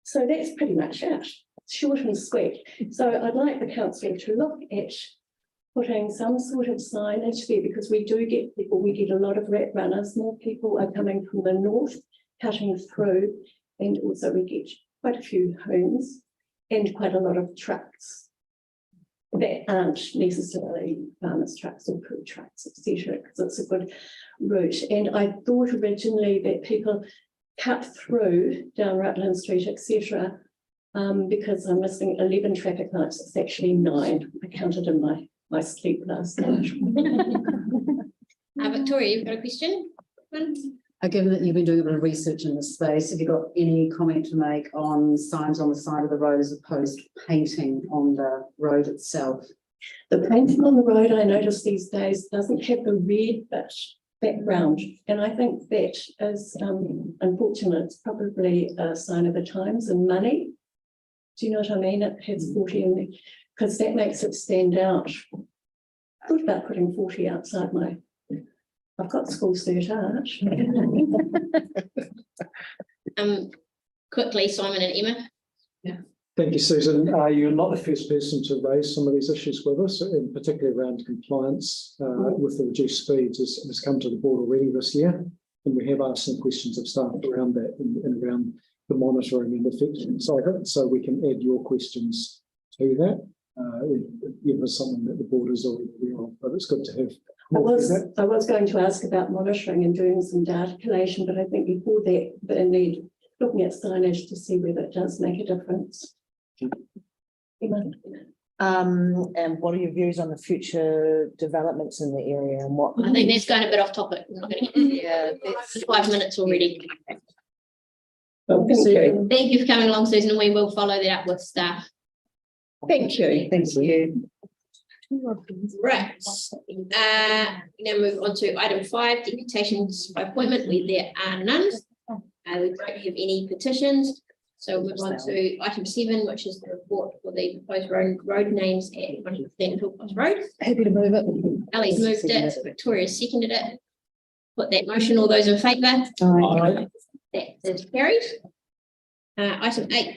F: So that's pretty much it, short and sweet. So I'd like the council to look at putting some sort of signage there, because we do get people, we get a lot of rat runners, more people are coming from the north, cutting through, and also we get quite a few homes and quite a lot of trucks that aren't necessarily farmers' trucks or food trucks, etc., because it's a good route. And I thought originally that people cut through down Rutland Street, etc., because I'm missing 11 traffic lights. It's actually 9. I counted in my sleep last night.
A: Victoria, you've got a question?
G: Given that you've been doing a bit of research in this space, have you got any comment to make on signs on the side of the road as opposed to painting on the road itself?
F: The painting on the road, I notice these days, doesn't have the red bit background, and I think that is unfortunate. It's probably a sign of the times and money. Do you know what I mean? It has 40 in there, because that makes it stand out. I thought about putting 40 outside my... I've got school cert art.
A: Quickly, Simon and Emma.
C: Thank you, Susan. You're not the first person to raise some of these issues with us, and particularly around compliance with the reduced speeds has come to the board already this year. And we have asked some questions of staff around that and around the monitoring and effectiveness of it, so we can add your questions to that. It was something that the board is already aware of, but it's good to have.
O: I was going to ask about monitoring and doing some data collation, but I think before that, they need looking at signage to see whether it does make a difference.
B: And what are your views on the future developments in the area and what?
A: I think that's going a bit off topic. We're not going to get
B: Yeah,
A: it's 5 minutes already.
B: okay.
A: Thank you for coming along, Susan, and we will follow that up with staff.
B: Thank you. Thank you.
A: Right, now move on to item 5, deputations by appointment, where there are none. We don't have any petitions, so we'll move on to item 7, which is the report for the proposed road names at 110 Hillcross Road.
I: Happy to move it.
A: Ali's moved it, Victoria seconded it. Put that motion, all those in favour?
C: Aye.
A: That is carried. Item 8,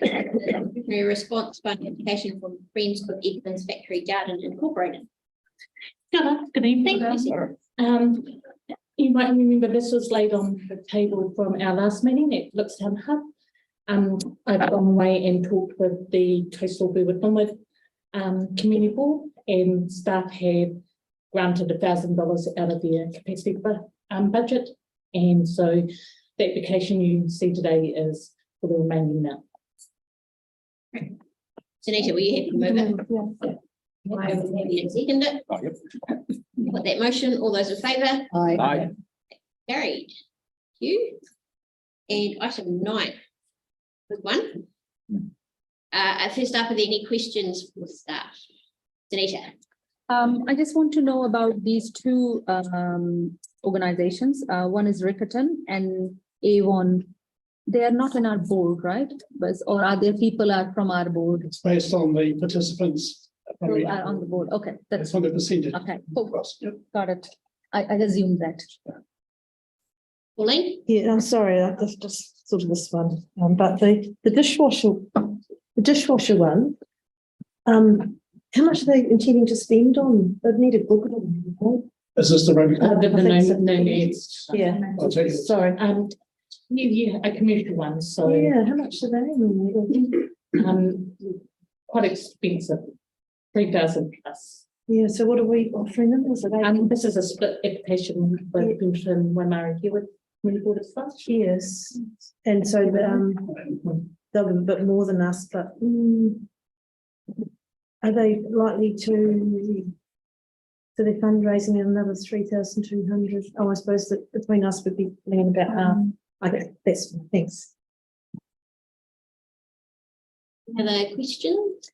A: the response fund application from Friends of Edmonds Factory Garden Incorporated.
P: Good evening. You might remember this was laid on the table from our last meeting at Luxtown Hub. I've gone away and talked with the Coastal Berwick Community Board, and staff have granted $1,000 out of their capacity budget, and so the application you see today is for the remaining amount.
A: Sunita, were you happy to move it? I was happy to second it.
D: Oh, yep.
A: Put that motion, all those in favour?
D: Aye.
A: Carried. Thank you. And item 9. Good one. First up, are there any questions for staff? Sunita.
Q: I just want to know about these two organizations. One is Rickerton and Avon. They are not in our board, right? Or are there people are from our board
M: It's based on the participants.
Q: who are on the board? Okay,
M: That's on the percentage.
Q: okay. Cool. Got it. I assume that.
A: Pauline?
J: Yeah, I'm sorry, that's just sort of this one, but the dishwasher one, how much are they intending to spend on? They've need a book.
M: Is this the right?
P: No needs.
J: Yeah,
M: I'll take it.
J: sorry.
P: A commercial one, so
J: Yeah, how much are they normally?
P: quite expensive, 3,000 plus.
J: Yeah, so what are we offering them? Is it
P: This is a split application with Benton, Waimara here with Community Board of Staff.
J: Yes, and so they'll be a bit more than us, but are they likely to? So they're fundraising another 3,200. Oh, I suppose that between us would be putting about half. Okay, that's thanks.
A: Other questions?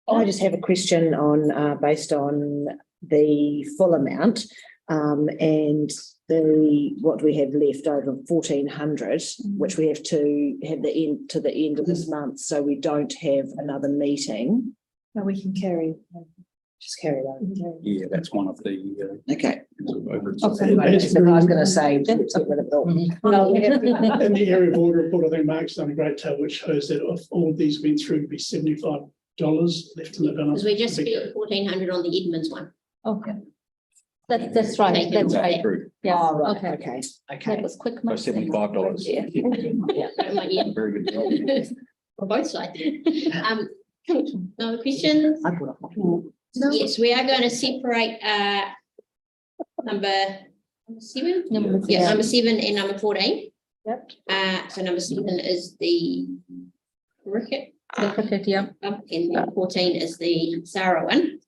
B: I just have a question on, based on the full amount, and what we have left over 1,400, which we have to have to the end of this month, so we don't have another meeting.
J: No, we can carry.
B: Just carry that.
D: Yeah, that's one of the.
B: Okay.
D: Okay.
B: I was going to say. Let's get rid of it all.
M: In the area board report, I think Mark's done a great job, which shows that if all of these went through, it'd be $75 left in the balance.
A: Because we just spent 1,400 on the Edmonds one.
Q: Okay. That's right. That's right. Yeah.
B: Oh, right.
Q: Okay.
B: Okay.
Q: That was quick.
D: So $75.
Q: Yeah.
A: Yeah.
D: Very good job.
A: On both sides. No questions?
Q: No.
A: Yes, we are going to separate number 7. Yeah, number 7 and number 14.
Q: Yep.
A: So number 7 is the cricket.
Q: The cricket, yeah.
A: And 14 is the Sarah one.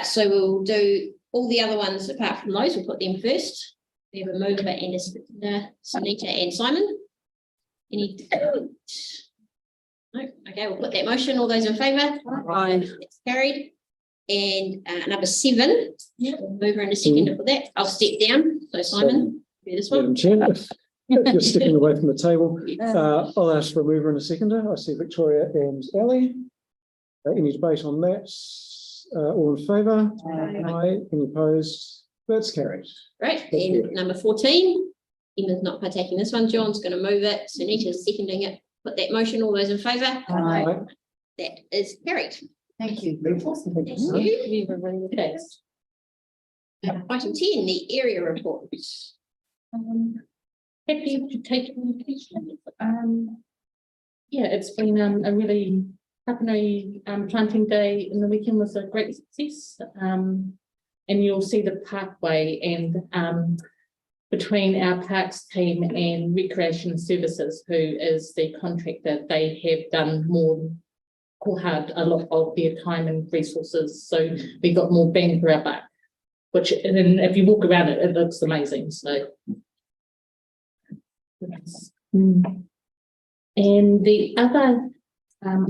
A: So we'll do all the other ones apart from those. We'll put them first. We have a mover and a Sunita and Simon. Any? No. Okay, we'll put that motion. All those in favour?
B: Aye.
A: It's carried. And number 7, mover and a seconder for that. I'll step down. So Simon, do this one.
C: Madam Chair, if you're sticking away from the table, I'll ask for a mover and a seconder. I see Victoria and Ali. Any debate on that? All in favour? Aye. Any opposed? That's carried.
A: Right. And number 14, Emma's not partaking this one. John's going to move it. Sunita's seconding it. Put that motion. All those in favour?
B: Aye.
A: That is carried.
Q: Thank you.
A: Thank you.
Q: We were really good.
A: Item 10, the area report.
P: Happy to take any questions. Yeah, it's been a really Papanui planting day in the weekend was a great success. And you'll see the parkway and between our parks team and recreation services, who is the contractor, they have done more hard a lot of their time and resources. So we got more bang for our buck, which, and if you walk around it, it looks amazing. So. Yes. And the other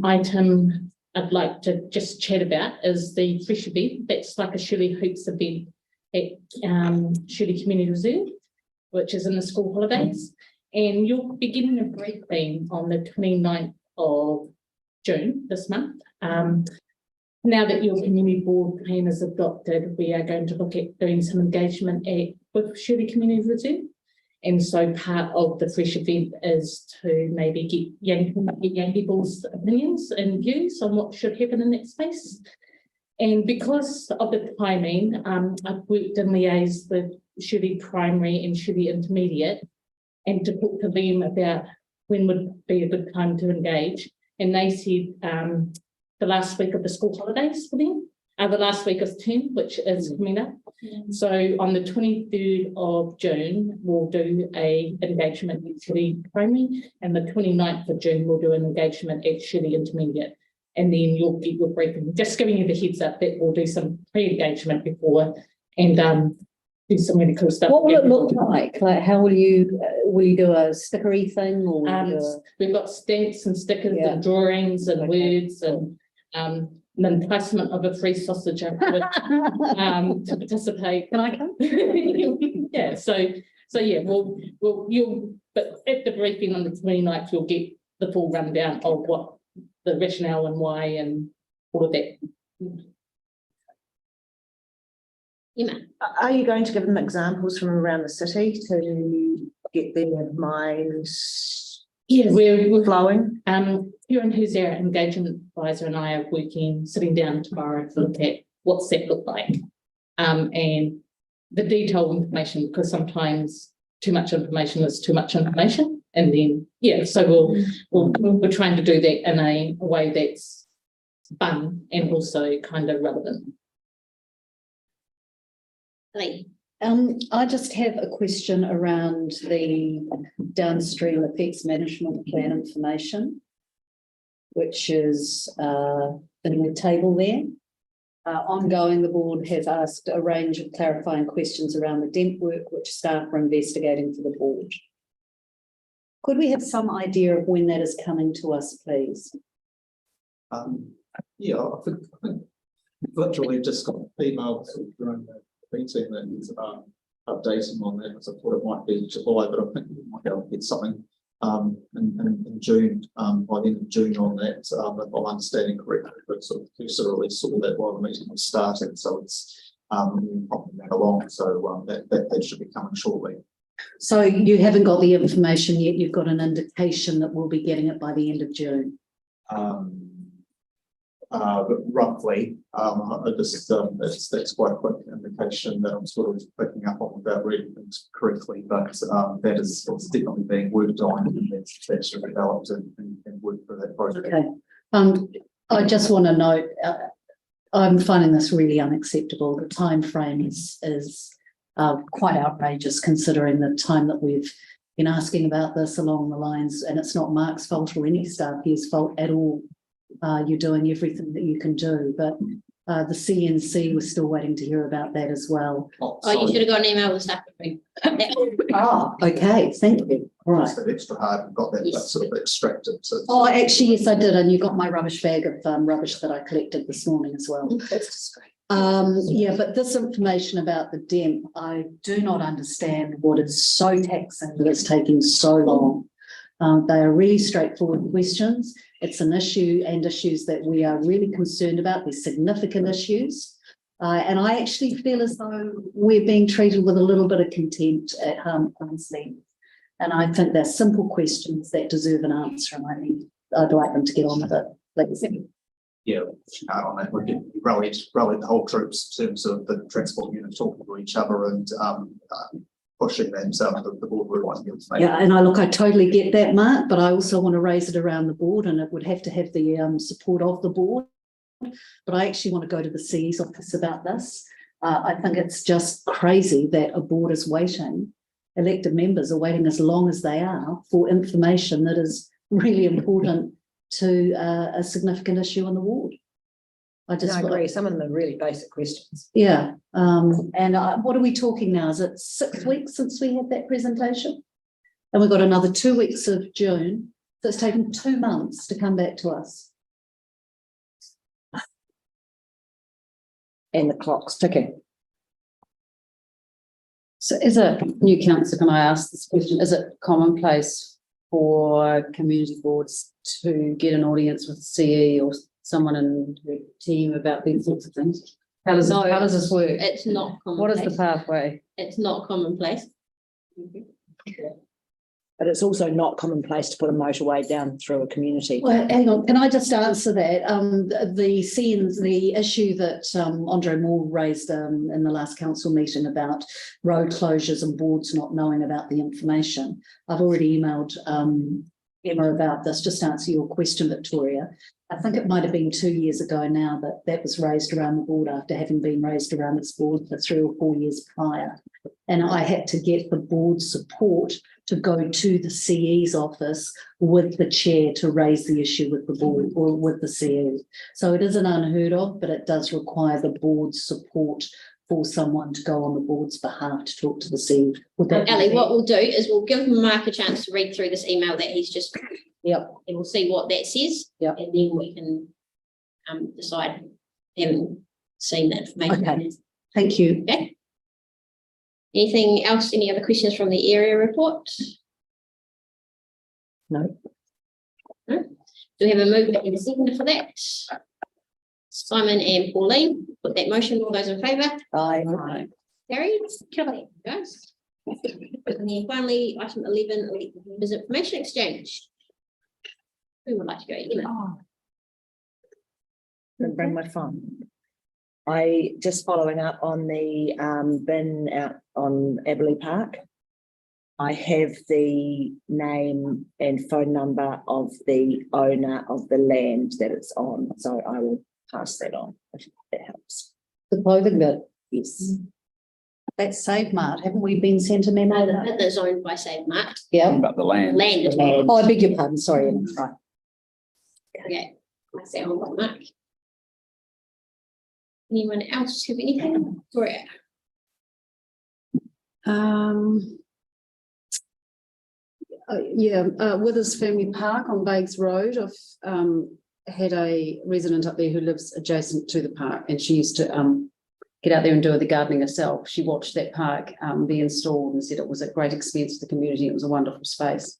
P: item I'd like to just chat about is the Fresh event. That's like a Shirley Hoops event at Shirley Community Reserve, which is in the school holidays. And you'll be getting a briefing on the 29th of June this month. Now that your community board plan is adopted, we are going to look at doing some engagement with Shirley Community Reserve. And so part of the Fresh event is to maybe get young people's opinions and views on what should happen in that space. And because of the timing, I've worked in liaise with Shirley Primary and Shirley Intermediate and to talk to them about when would be a good time to engage. And they said the last week of the school holidays for them, the last week of term, which is coming up. So on the 23rd of June, we'll do a engagement at Shirley Primary, and the 29th of June, we'll do an engagement at Shirley Intermediate. And then you'll get your briefing. Just giving you the heads up that we'll do some pre-engagement before and do some really cool stuff.
I: What will it look like? Like, how will you do a stickery thing? Or
P: we've got stamps and stickers and drawings and words and an enticement of a free sausage to participate.
I: Can I come?
P: Yeah, so yeah, but at the briefing on the 29th, you'll get the full rundown of what the rationale and why and all of that.
B: Are you going to give them examples from around the city to get their minds?
P: Yeah, we're flowing. Kieran, who's our engagement advisor, and I are sitting down tomorrow to look at what's that look like. And the detailed information, because sometimes too much information is too much information. And then, yeah, so we're trying to do that in a way that's fun and also kind of relevant.
I: I just have a question around the downstream effects management plan information, which is in the table there. Ongoing, the board has asked a range of clarifying questions around the DEMP work, which staff are investigating for the board. Could we have some idea of when that is coming to us, please?
R: Yeah, I think literally just got emailed during the meeting that it's about updating on that, because I thought it might be July, but I think we might be able to get something in June, by the end of June on that, if I'm understanding correctly, but sort of cursorily saw that while the meeting was starting, so it's popping that along, so that should be coming shortly.
I: So you haven't got the information yet, you've got an indication that we'll be getting it by the end of June?
R: But roughly, that's quite a quick indication that I'm sort of picking up on without reading things correctly, but that is it's definitely being worked on, and that's developed and worked for that project.
I: Okay. I just want to note, I'm finding this really unacceptable. The time frame is quite outrageous, considering the time that we've been asking about this along the lines, and it's not Mark's fault or any staff here's fault at all. You're doing everything that you can do, but the CNC was still waiting to hear about that as well.
A: Oh, you should have got an email this afternoon.
I: Okay, thank you. All right.
R: It's extra hard and got that sort of extracted. So
I: oh, actually, yes, I did, and you got my rubbish bag of rubbish that I collected this morning as well.
B: That's just great.
I: Yeah, but this information about the DEMP, I do not understand what is so taxing that it's taking so long. They are really straightforward questions. It's an issue and issues that we are really concerned about. They're significant issues. And I actually feel as though we're being treated with a little bit of contempt at arm's length. And I think they're simple questions that deserve an answer, and I'd like them to get on with it. Please.
R: Yeah, on that, we rallied the whole troops in terms of the transport unit talking to each other and pushing them, so the board would want the information.
I: Yeah, and I totally get that, Mark, but I also want to raise it around the board, and it would have to have the support of the board. But I actually want to go to the CE's office about this. I think it's just crazy that a board is waiting, elected members are waiting as long as they are for information that is really important to a significant issue on the ward. I
B: agree. Some of them are really basic questions.
I: Yeah. And what are we talking now? Is it 6 weeks since we had that presentation? And we've got another 2 weeks of June. So it's taken 2 months to come back to us.
B: And the clock's ticking.
G: So is it, new councillor, can I ask this question? Is it commonplace for community boards to get an audience with CE or someone in her team about these sorts of things? How does this work?
A: It's not commonplace.
G: What is the pathway?
A: It's not commonplace.
B: But it's also not commonplace to put a motorway down through a community.
I: Well, hang on, can I just answer that? The issue that Andre Moore raised in the last council meeting about road closures and boards not knowing about the information. I've already emailed Emma about this, just to answer your question, Victoria. I think it might have been 2 years ago now that was raised around the board after having been raised around its board for 3 or 4 years prior. And I had to get the board's support to go to the CE's office with the chair to raise the issue with the board or with the CE. So it isn't unheard of, but it does require the board's support for someone to go on the board's behalf to talk to the CE.
A: Ellie, what we'll do is we'll give Mark a chance to read through this email that he's just.
I: Yep.
A: And we'll see what that says.
I: Yep.
A: And then we can decide. Haven't seen that information.
I: Okay. Thank you.
A: Okay. Anything else? Any other questions from the area report?
B: No.
A: No? Do we have a movement and a second for that? Simon and Pauline, put that motion. All those in favour?
B: Aye.
A: Carried. Kelly, guys. And then finally, item 11, is information exchange. Who would like to go?
B: Bring my phone. I just following up on the bin out on Aberley Park. I have the name and phone number of the owner of the land that it's on, so I will pass that on if that helps.
I: The clothing bit.
B: Yes.
I: That's Save Mart. Haven't we been sent a memo?
A: That's owned by Save Mart.
I: Yeah.
D: About the land.
A: Land is mine.
I: Oh, I beg your pardon. Sorry. Right.
A: Okay. I say on by Mark. Anyone else have anything? Victoria?
G: Withers Family Park on Bags Road. I've had a resident up there who lives adjacent to the park, and she used to get out there and do the gardening herself. She watched that park be installed and said it was at great expense to the community. It was a wonderful space,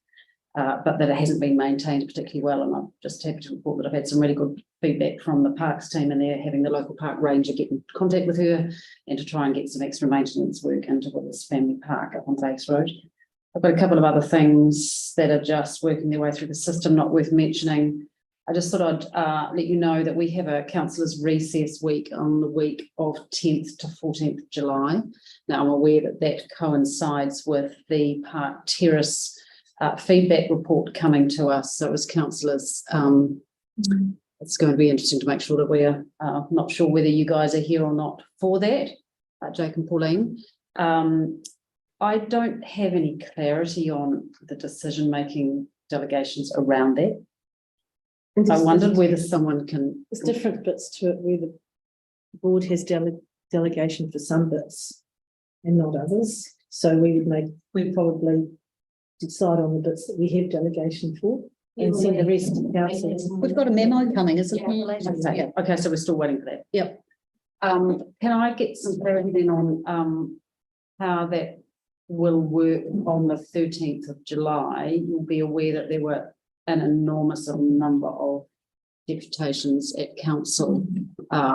G: but that it hasn't been maintained particularly well. And I'm just happy to report that I've had some really good feedback from the parks team, and they're having the local park ranger get in contact with her and to try and get some extra maintenance work into Withers Family Park up on Bags Road. I've got a couple of other things that are just working their way through the system, not worth mentioning. I just thought I'd let you know that we have a councillors' recess week on the week of 10th to 14th of July. Now, I'm aware that that coincides with the Park Terrace feedback report coming to us. So as councillors, it's going to be interesting to make sure that we're not sure whether you guys are here or not for that, Jake and Pauline. I don't have any clarity on the decision-making delegations around that. I wondered whether someone can.
J: There's different bits to it where the board has delegation for some bits and not others. So we'd probably decide on the bits that we have delegation for and send the rest to the council.
I: We've got a memo coming, isn't it?
G: Okay, so we're still waiting for that.
I: Yep.
G: Can I get some clarity then on how that will work on the 13th of July? You'll be aware that there were an enormous number of deputations at council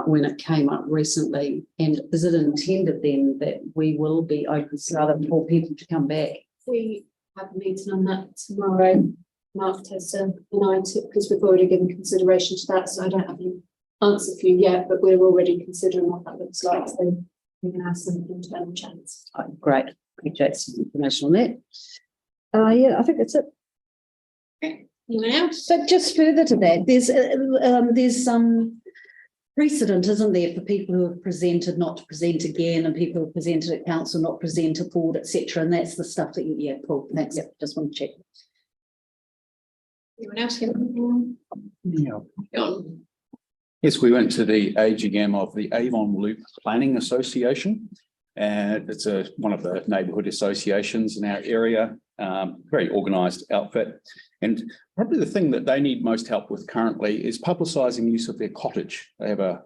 G: when it came up recently. And is it intended then that we will be open to other more people to come back?
O: We have a meeting on that tomorrow. Mark, Tessa and I, because we've already given consideration to that, so I don't have an answer for you yet, but we're already considering what that looks like, so we can have some internal chats.
G: Great. appreciate some information on that. Yeah, I think that's it.
A: Anyone else?
G: But just further to that, there's some precedent, isn't there, for people who have presented not to present again, and people who have presented at council not present at board, etc. And that's the stuff that yeah, cool. Thanks. Just want to check.
A: Anyone else?
D: Yeah.
A: John.
D: Yes, we went to the AGM of the Avon Loop Planning Association, and it's one of the neighbourhood associations in our area. Very organised outfit, and probably the thing that they need most help with currently is publicising use of their cottage. They have a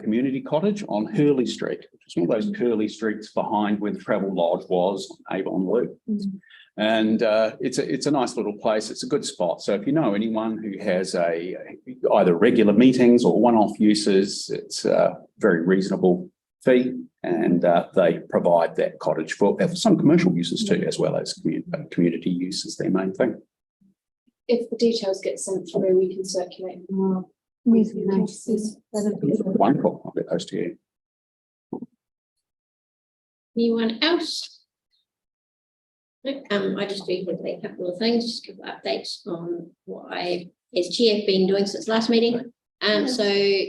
D: community cottage on Hurley Street, which is one of those curly streets behind where the Travel Lodge was on Avon Loop. And it's a nice little place. It's a good spot. So if you know anyone who has either regular meetings or one-off uses, it's a very reasonable fee, and they provide that cottage for some commercial uses too, as well as community use is their main thing.
K: If the details get sent through, we can circulate more.
D: Wonderful. I'll get those to you.
A: Anyone else? I just do want to say a couple of things, just give updates on what I, as chair, have been doing since last meeting. So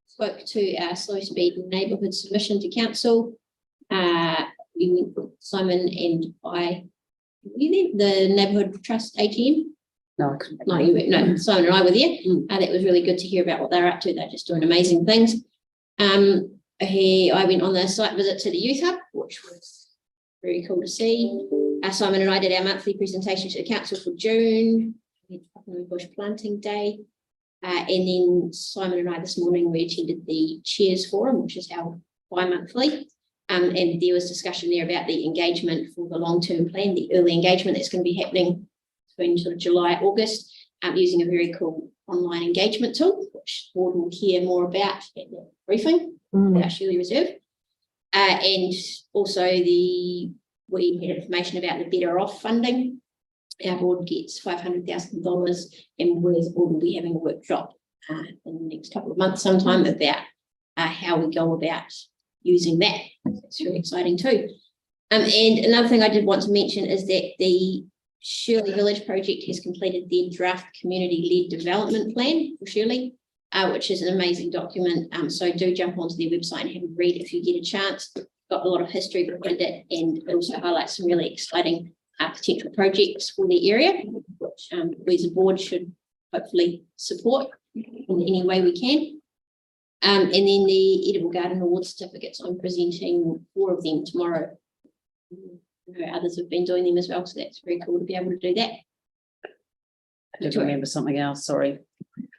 A: spoke to our slow speed neighbourhood submission to council. We went, Simon and I, were you there? The neighbourhood trust AGM.
G: No, I couldn't.
A: No, no, Simon and I were there. That was really good to hear about what they're up to. They're just doing amazing things. I went on the site visit to the youth hub, which was very cool to see. Simon and I did our monthly presentation to the council for June. We had bush planting day. And then Simon and I this morning, we attended the Chairs Forum, which is held bi-monthly. And there was discussion there about the engagement for the long-term plan, the early engagement that's going to be happening between sort of July, August, using a very cool online engagement tool, which the board will hear more about at the briefing, about Shirley Reserve. And also we had information about the Better Off funding. Our board gets $500,000, and we as a board will be having a workshop in the next couple of months sometime about how we go about using that. It's really exciting too. And another thing I did want to mention is that the Shirley Village project has completed their draft community-led development plan for Shirley, which is an amazing document. So do jump onto their website and have a read if you get a chance. Got a lot of history behind it, and it also highlights some really exciting potential projects for the area, which we as a board should hopefully support in any way we can. And then the Edible Garden Award certificates, I'm presenting 4 of them tomorrow. I know others have been doing them as well, so that's very cool to be able to do that.
G: I did remember something else, sorry.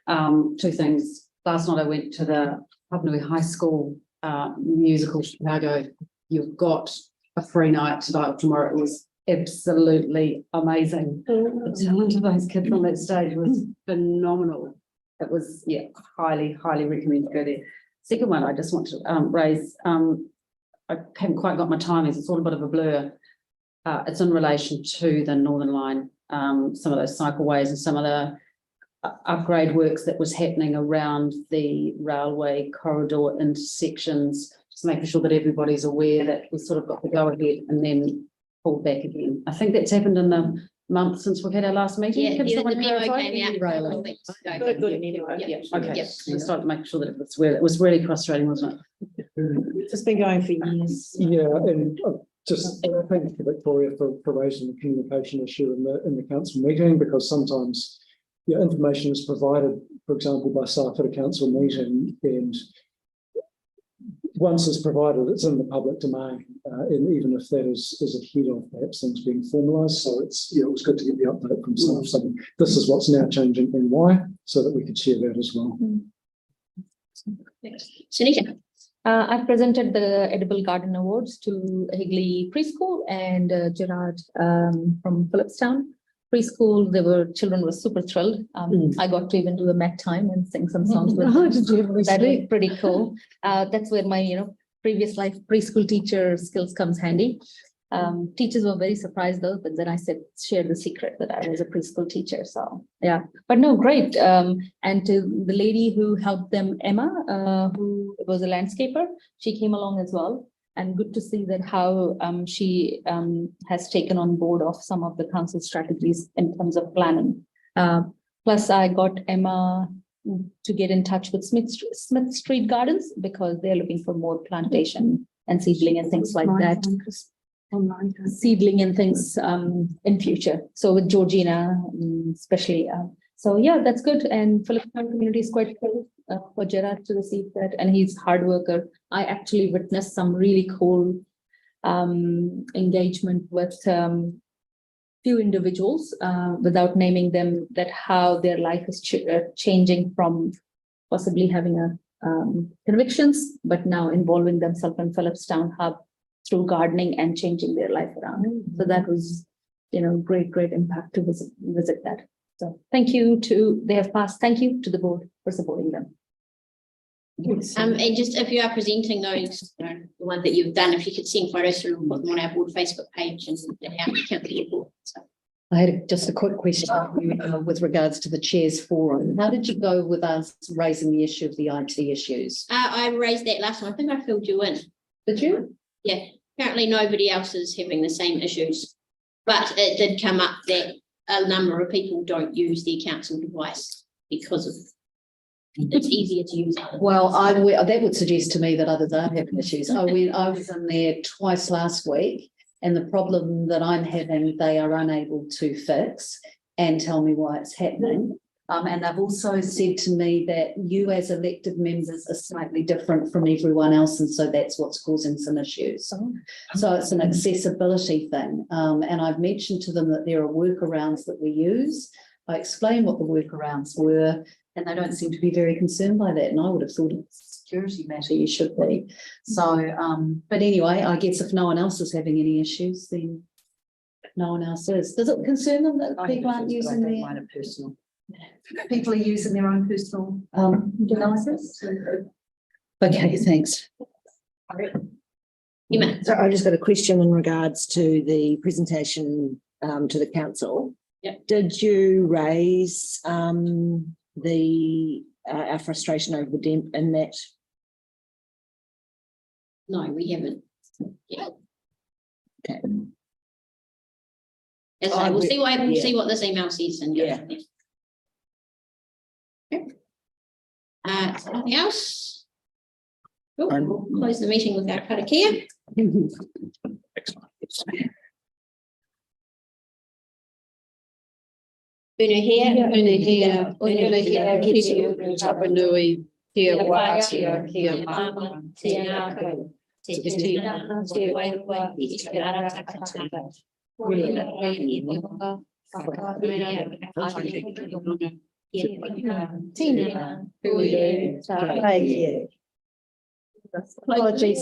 G: 2 things. Last night I went to the Papanui High School musical Chicago. You've got a free night tonight or tomorrow. It was absolutely amazing. The talent of those kids on that stage was phenomenal. It was, yeah, highly recommend to go there. Second one, I just want to raise, I haven't quite got my timings, it's all a bit of a blur. It's in relation to the Northern Line, some of those cycleways and some of the upgrade works that was happening around the railway corridor intersections, just making sure that everybody's aware that we sort of got the go ahead and then pulled back again. I think that's happened in the month since we've had our last meeting.
A: Yeah,
G: Can
A: the
G: someone
A: memo
G: clarify?
A: came out.
G: Okay, just like to make sure that it was really frustrating, wasn't it?
J: It's been going for years.
C: Yeah, and just thank you, Victoria, for raising the communication issue in the council meeting, because sometimes information is provided, for example, by staff at a council meeting, and once it's provided, it's in the public domain, and even if that is ahead of perhaps things being formalised. So it was good to get the update from staff saying this is what's now changing and why, so that we could share that as well.
A: Sunita.
Q: I presented the Edible Garden Awards to Higley Preschool and Gerard from Phillipstown Preschool. Children were super thrilled. I got to even do a mat time and sing some songs with them. That was pretty cool. That's where my previous life preschool teacher skills comes handy. Teachers were very surprised though, but then I share the secret that I was a preschool teacher. So yeah, but no, great. And to the lady who helped them, Emma, who was a landscaper, she came along as well. and good to see that how she has taken on board of some of the council strategies in terms of planning. Plus, I got Emma to get in touch with Smith Street Gardens because they're looking for more plantation and seedling and things like that. Seedling and things in future. So with Georgina, especially. So yeah, that's good. And Filipino community is quite cool for Gerard to receive that, and he's hard worker. I actually witnessed some really cool engagement with few individuals without naming them, that how their life is changing from possibly having a convictions, but now involving themselves in Phillipstown Hub through gardening and changing their life around. So that was, great impact to visit that. So thank you they have passed. Thank you to the board for supporting them.
A: And just if you are presenting those, the ones that you've done, if you could send photos through and put them on our board Facebook page and our council board. So.
G: I had just a quick question with regards to the Chairs Forum. How did you go with us raising the issue of the IT issues?
A: I raised that last time. I think I filled you in.
G: Did you?
A: Yeah. Apparently nobody else is having the same issues, but it did come up that a number of people don't use their council device because of it's easier to use.
G: Well, that would suggest to me that others are having issues. I was in there twice last week, and the problem that I'm having, they are unable to fix and tell me why it's happening. And they've also said to me that you as elected members are slightly different from everyone else, and so that's what's causing some issues. So it's an accessibility thing. And I've mentioned to them that there are workarounds that we use. I explained what the workarounds were, and they don't seem to be very concerned by that. And I would have thought it's a security matter, you should be. So, but anyway, I guess if no one else is having any issues, then no one else is. Does it concern them that people aren't using their personal? People are using their own personal devices? Okay, thanks.
B: So I just got a question in regards to the presentation to the council.
A: Yep.
B: Did you raise our frustration over the DEMP in that?
A: No, we haven't. Yeah.
B: Okay.
A: As I say, we'll see what this email says and go from there. Okay. Anything else? Cool. We'll close the meeting with our karakia. Unu here, unu here, unu here, kiri Tapanui, here Wātia, here Mama, te Ako, te Tina, te Waiwa, te Kirara Takataka, Rina Reini, Whakareia, Whakareia, Tina, Ui, Tāpai. Apologies.